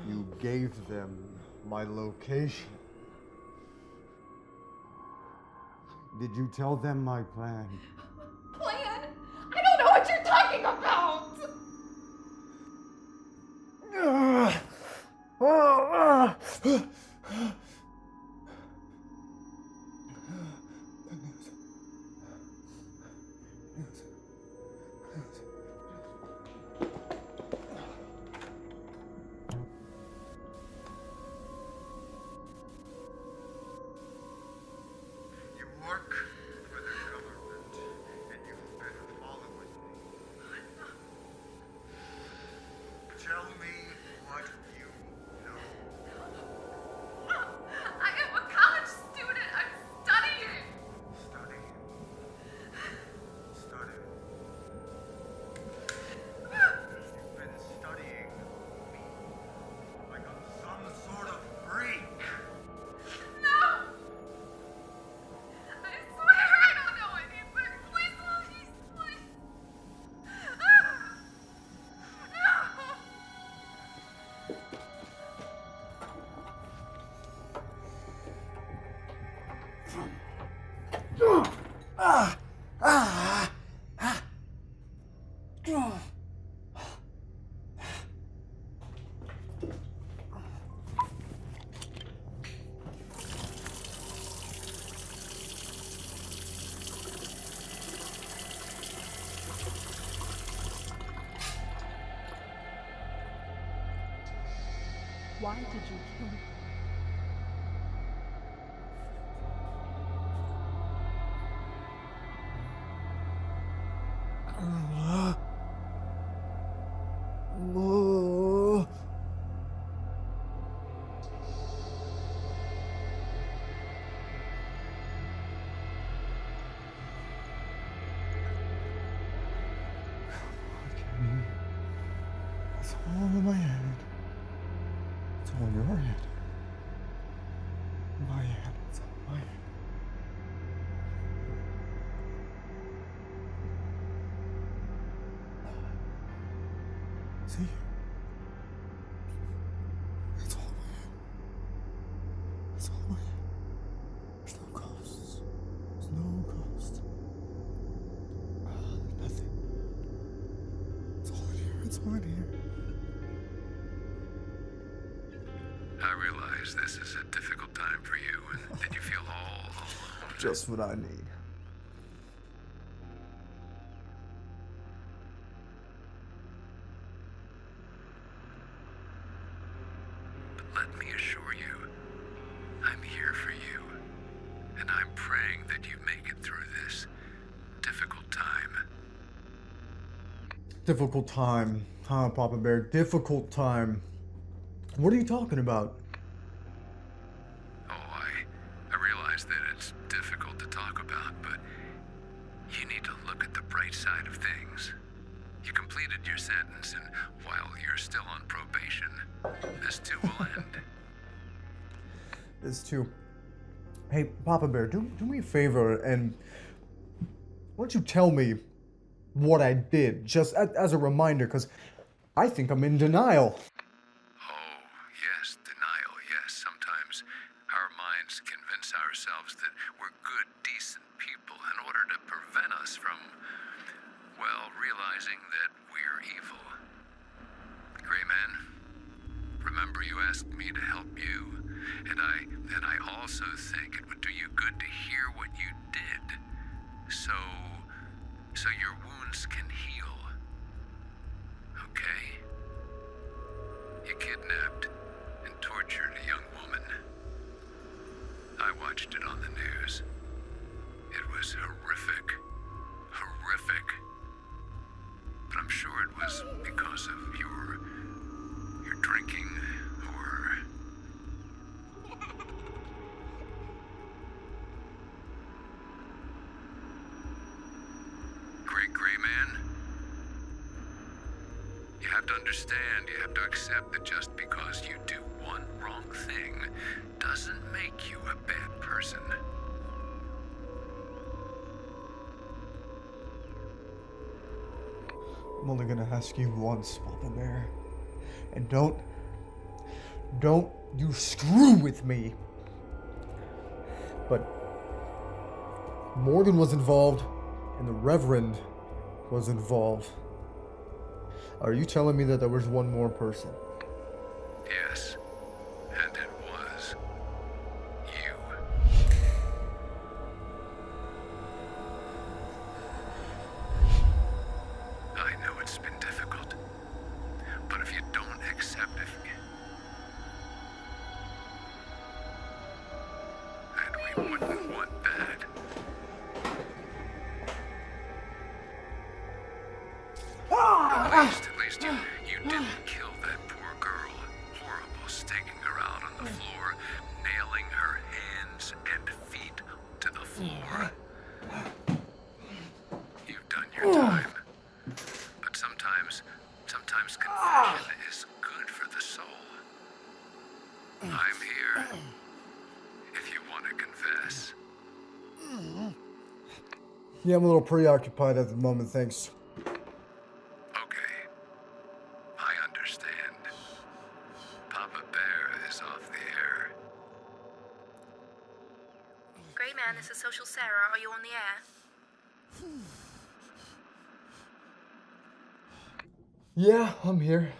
You gave them my location. Did you tell them my plan? Plan? I don't know what you're talking about. You work for the government, and you've been following me. Tell me what you know. I am a college student. I'm studying. Studying. Studying. You've been studying me like I'm some sort of freak. No! I swear I don't know anything. Please, please. No! Why did you kill me? It's all in my head. It's all in your head. My head. It's all my head. See? It's all in my head. It's all in my head. There's no ghosts. There's no ghosts. Nothing. It's all in here. It's all in here. I realize this is a difficult time for you, and did you feel all alone? Just what I need. But let me assure you, I'm here for you, and I'm praying that you make it through this difficult time. Difficult time, huh, Papa Bear? Difficult time. What are you talking about? Oh, I realize that it's difficult to talk about, but you need to look at the bright side of things. You completed your sentence, and while you're still on probation, this too will end. This too. Hey, Papa Bear, do me a favor and why don't you tell me what I did, just as a reminder, because I think I'm in denial. Oh, yes, denial, yes. Sometimes our minds convince ourselves that we're good, decent people in order to prevent us from, well, realizing that we're evil. Gray Man, remember you asked me to help you, and I also think it would do you good to hear what you did, so your wounds can heal. Okay? You kidnapped and tortured a young woman. I watched it on the news. It was horrific. Horrific. But I'm sure it was because of your drinking or... Gray Man? You have to understand, you have to accept that just because you do one wrong thing doesn't make you a bad person. I'm only gonna ask you once, Papa Bear. And don't you screw with me. But Morgan was involved, and the Reverend was involved. Are you telling me that there was one more person? Yes, wouldn't want that. At least you didn't kill that poor girl. Horrible, staking her out on the floor, nailing her hands and feet to the floor. You've done your time. But sometimes confession is good for the soul. I'm here if you want to confess. Yeah, I'm a little preoccupied at the moment, thanks. Okay. I understand. Papa Bear is off the air. Grey Man, this is Social Sarah. Are you on the air? Yeah, I'm here.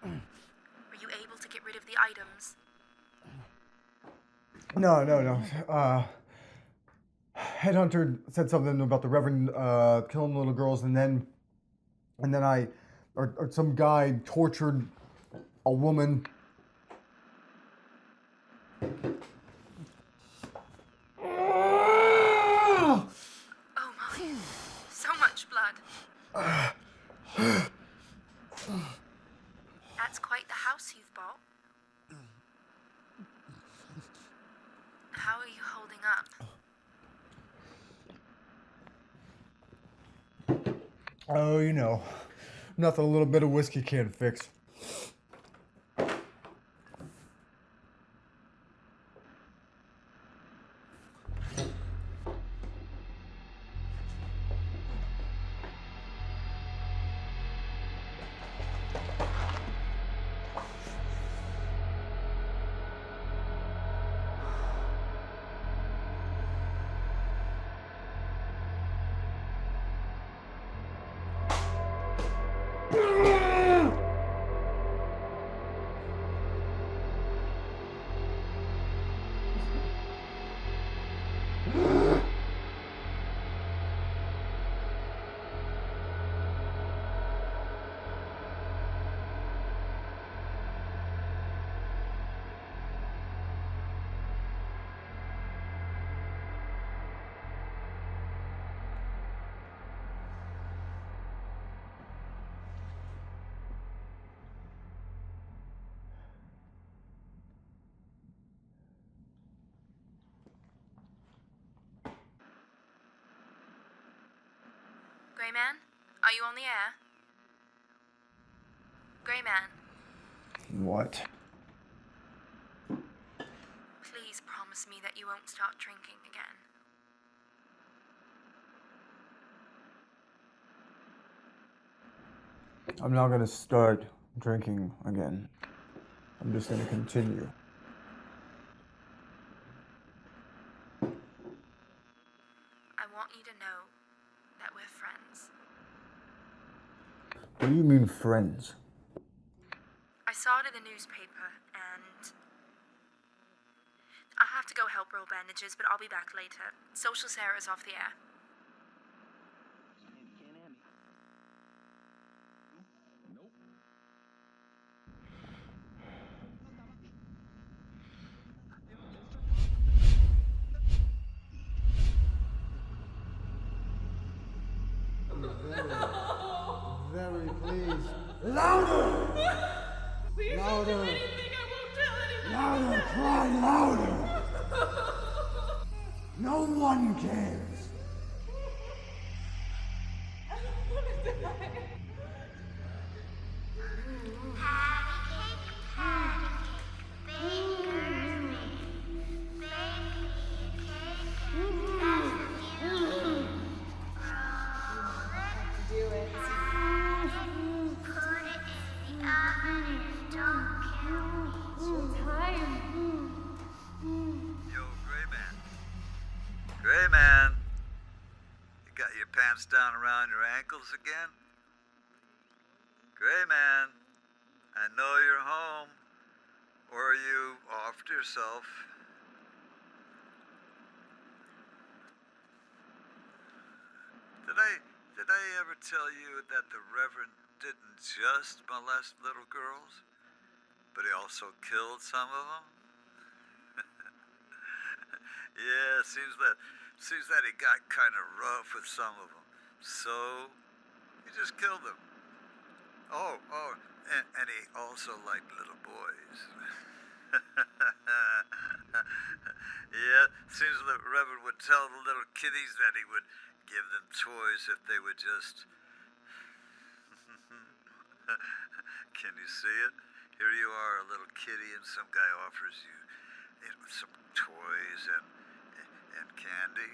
Were you able to get rid of the items? No. Headhunter said something about the Reverend killing little girls, and then some guy tortured a woman. Oh my, so much blood. That's quite the house you've bought. How are you holding up? Oh, you know, nothing a little bit of whiskey can't fix. Grey Man, are you on the air? Grey Man, What? please promise me that you won't start drinking again. I'm not gonna start drinking again. I'm just gonna continue. I want you to know that we're friends. What do you mean, friends? I saw it in the newspaper, and I have to go help roll bandages, but I'll be back later. Social Sarah's off the air. Very please. Louder! Please Louder. don't do anything. I won't tell anyone. Louder! Cry louder! No one cares. I don't want to die. Gray Man, you got your pants down around your ankles again? Gray Man, I know you're home. Or are you offed yourself? Did I ever tell you that the Reverend didn't just molest little girls, but he also killed some of them? Yeah, seems that he got kind of rough with some of them. So, he just killed them. Oh, and he also liked little boys. Yeah, seems the Reverend would tell the little kiddies that he would give them toys if they would just... Can you see it? Here you are, a little kitty, and some guy offers you some toys and candy.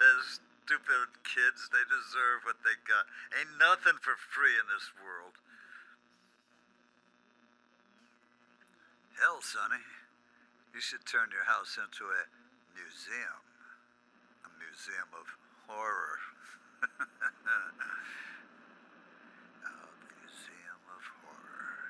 Those stupid kids, they deserve what they got. Ain't nothing for free in this world. Hell, Sonny, you should turn your house into a museum. A museum of horror. A museum of horror.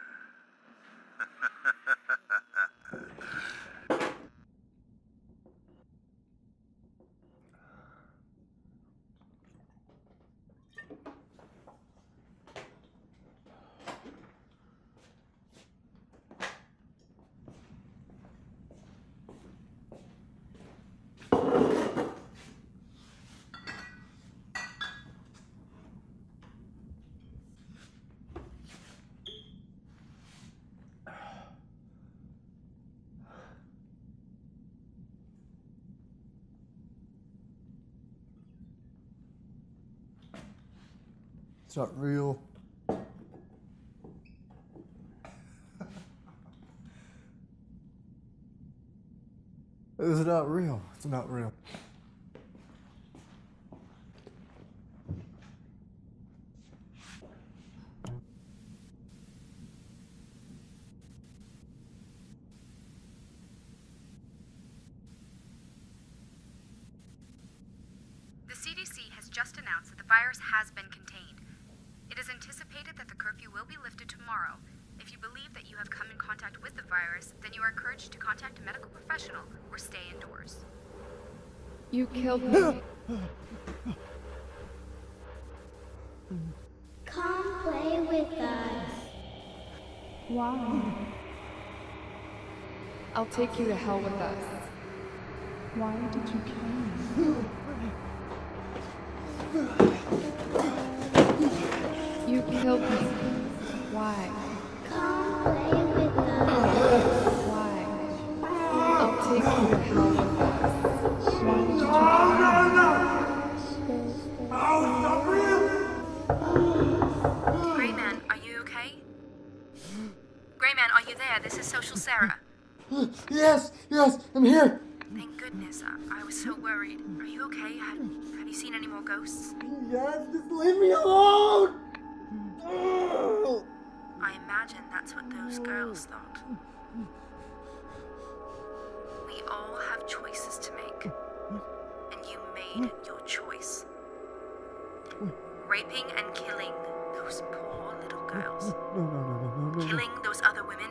It's not real. It's not real. It's not real. The CDC has just announced that the virus has been contained. It is anticipated that the curfew will be lifted tomorrow. If you believe that you have come in contact with the virus, then you are encouraged to contact a medical professional or stay indoors. You killed me. Come play with us. Why? I'll take you to hell with us. Why did you kill me? You killed me. Why? Come play with us. Why? I'll take you to hell with us. Why did you kill me? Oh, it's not real! Gray Man, are you okay? Gray Man, are you there? This is Social Sarah. Yes, I'm here. Thank goodness. I was so worried. Are you okay? Have you seen any more ghosts? Yes, just leave me alone. I imagine that's what those girls thought. We all have choices to make. And you made your choice. Raping and killing those poor little girls. No. Killing those other women.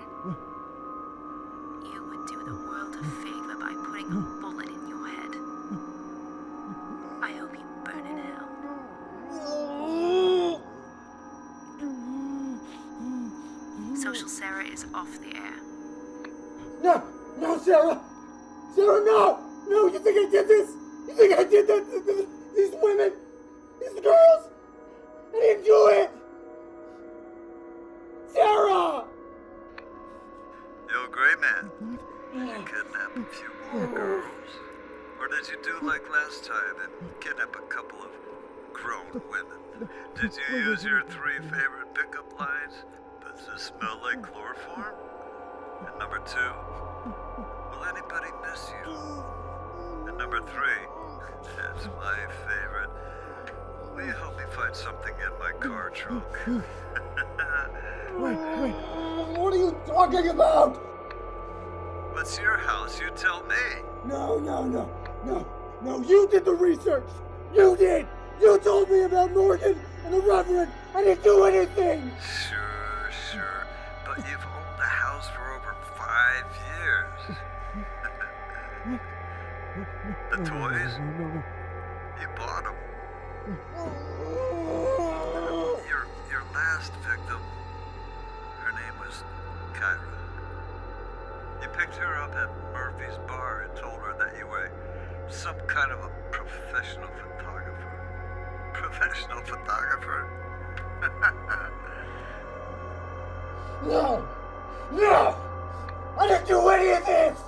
You would do the world a favor by putting a bullet in your head. I hope you burn in hell. Social Sarah is off the air. No, Sarah! Sarah, no! No, you think I did this? You think I did that to these women? These girls? I didn't do it! Sarah! Yo, Gray Man, did you kidnap a few more girls? Or did you do like last time and kidnap a couple of grown women? Did you use your 3 favorite pickup lines? Does this smell like chloroform? And number 2, will anybody miss you? And number 3, that's my favorite. Will you help me find something in my car trunk? Wait, what are you talking about? What's your house? You tell me. No, you did the research. You did. You told me about Morgan and the Reverend. I didn't do anything. Sure. But you've owned the house for over 5 years. The toys? You bought them. Your last victim, her name was Kyra. You picked her up at Murphy's bar and told her that you were some kind of a professional photographer. Professional photographer? No! No! I didn't do any of this!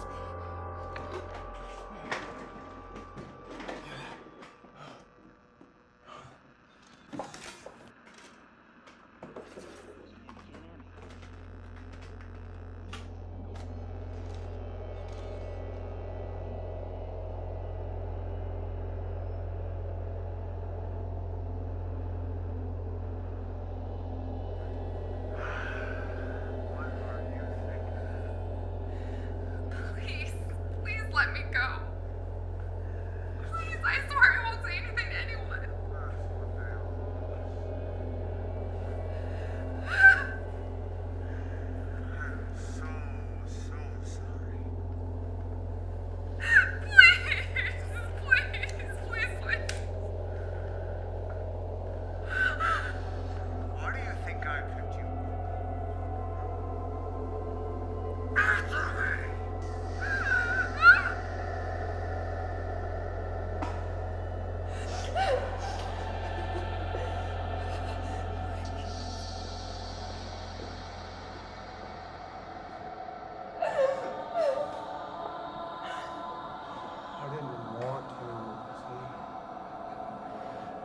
Please, please let me go. Please, I swear I won't say anything to anyone. So sorry. Please. Why do you think I picked you? I didn't want to, see?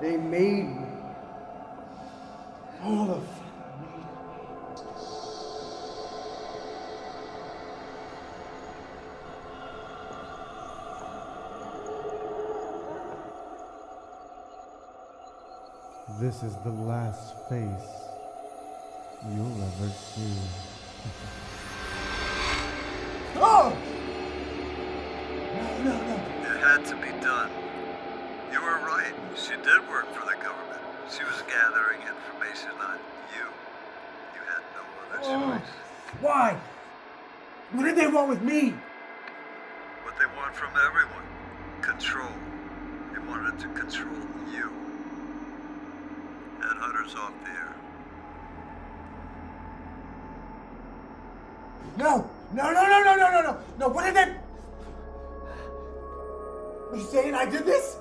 They made me. All of them made me. This is the last face you'll ever see. Oh! No. It had to be done. You were right. She did work for the government. She was gathering information on you. You had no other choice. Why? What did they want with me? What they want from everyone. Control. They wanted to control you. That Hunter's off the air. No, what did they... Are you saying I did this?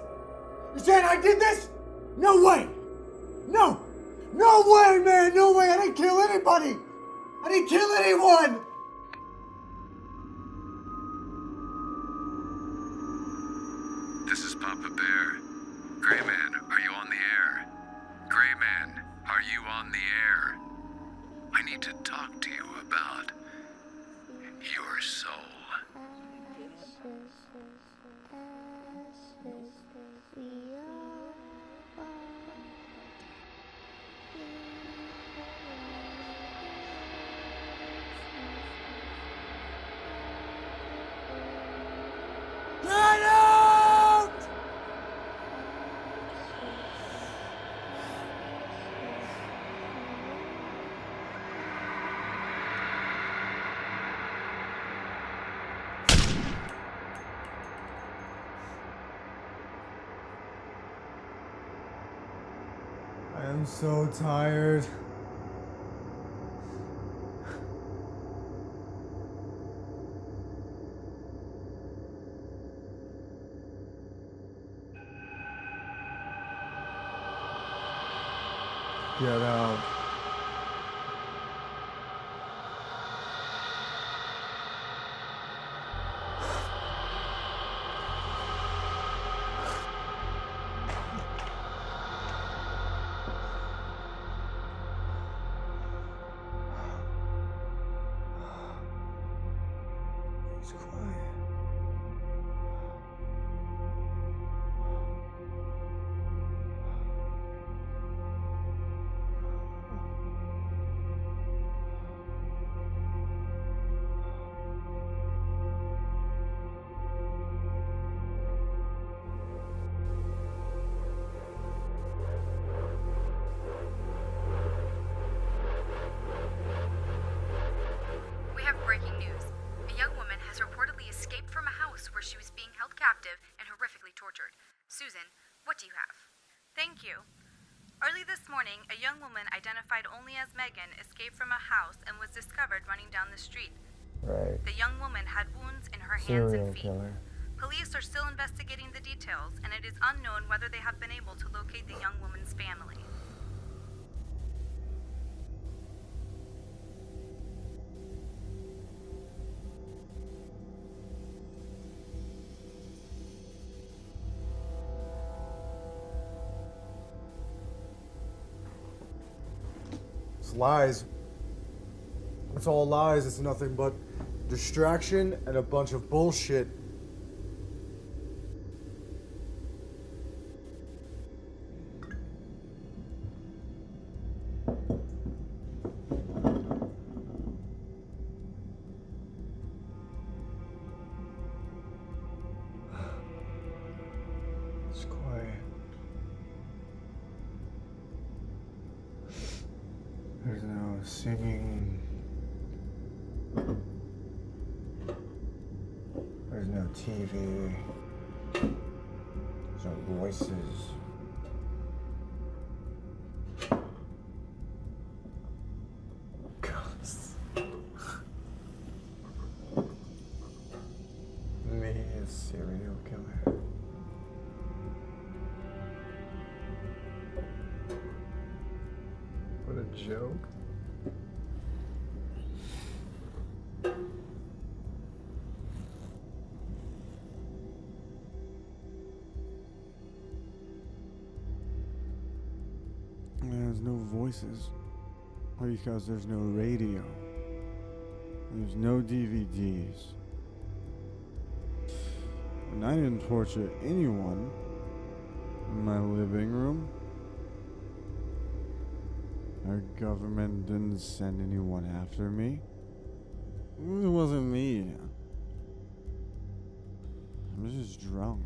You saying I did this? No way! No way, man! No way! I didn't kill anybody! I didn't kill anyone! This is Papa Bear. Gray Man, are you on the air? Gray Man, are you on the air? I need to talk to you about your soul. Get out! I am so tired. Get out. It's quiet. We have breaking news. A young woman has reportedly escaped from a house where she was being held captive and horrifically tortured. Susan, what do you have? Thank you. Early this morning, a young woman identified only as Megan escaped from a house and was discovered running down the street. Right. The young woman had wounds in her hands Serial and feet. killer. Police are still investigating the details, and it is unknown whether they have been able to locate the young woman's family. It's lies. It's all lies. It's nothing but distraction and a bunch of bullshit. It's quiet. There's no singing. There's no TV. There's no voices. Ghosts. Me, a serial killer. What a joke. There's no voices. Because there's no radio. There's no DVDs. And I didn't torture anyone in my living room. Our government didn't send anyone after me. It wasn't me. I was just drunk.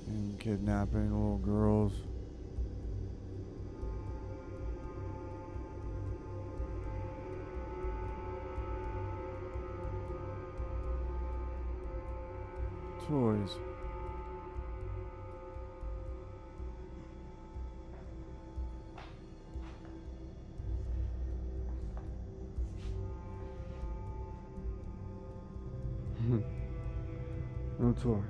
And kidnapping little girls. Toys. No toys.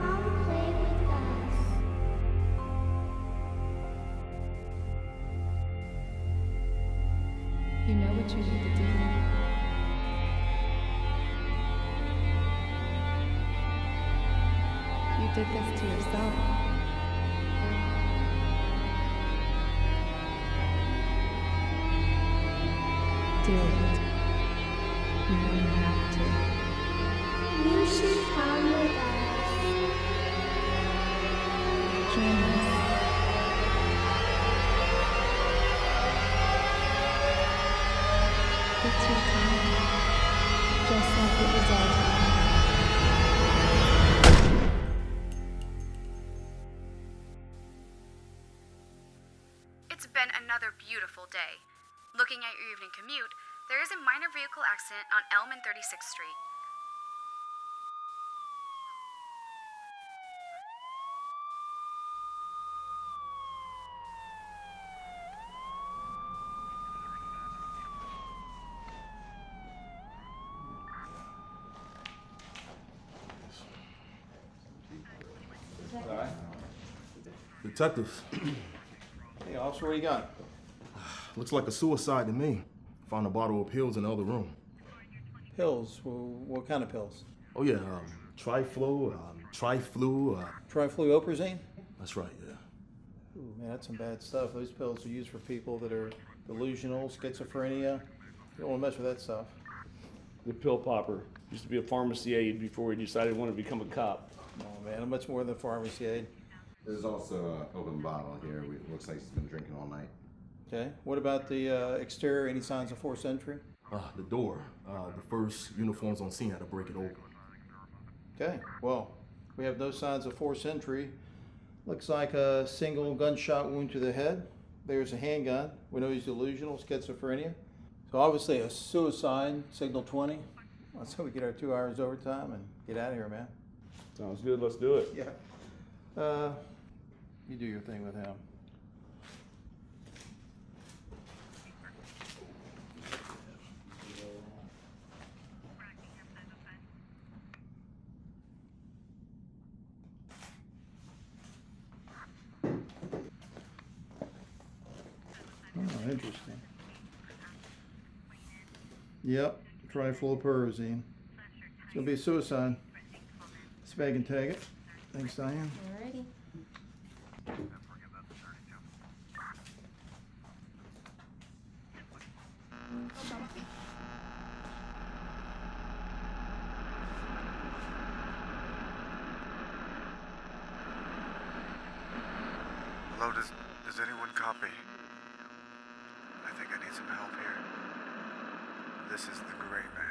Come play with us. You know what you need to do. You did this to yourself. Do it. You know you have to. You should come with us. Join us. It's your time. Just like it was our time. It's been another beautiful day. Looking at your evening commute, there is a minor vehicle accident on Elm and 36th Street. Detective. Hey, officer, what do you got? Looks like a suicide to me. Found a bottle of pills in the other room. Pills? Well, what kind of pills? Oh yeah, Triflu, Trifluoprazine? That's right, yeah. Ooh, man, that's some bad stuff. Those pills are used for people that are delusional, schizophrenia. You don't want to mess with that stuff. The pill popper. Used to be a pharmacy aide before he decided he wanted to become a cop. Oh man, I'm much more than a pharmacy aide. There's also an open bottle here. It looks like he's been drinking all night. Okay, what about the exterior? Any signs of forced entry? The door. The first uniforms on scene had to break it open. Okay, well, we have no signs of forced entry. Looks like a single gunshot wound to the head. There's a handgun. We know he's delusional, schizophrenia. So obviously a suicide, signal 20. Let's hope we get our 2 hours overtime and get out of here, man. Sounds good, let's do it. Yeah. You do your thing with him. Oh, interesting. Yep, trifluoprazine. It's gonna be a suicide. Spag and tag it. Thanks, Diane. Alrighty. Hello, does anyone copy? I think I need some help here. This is the Gray Man.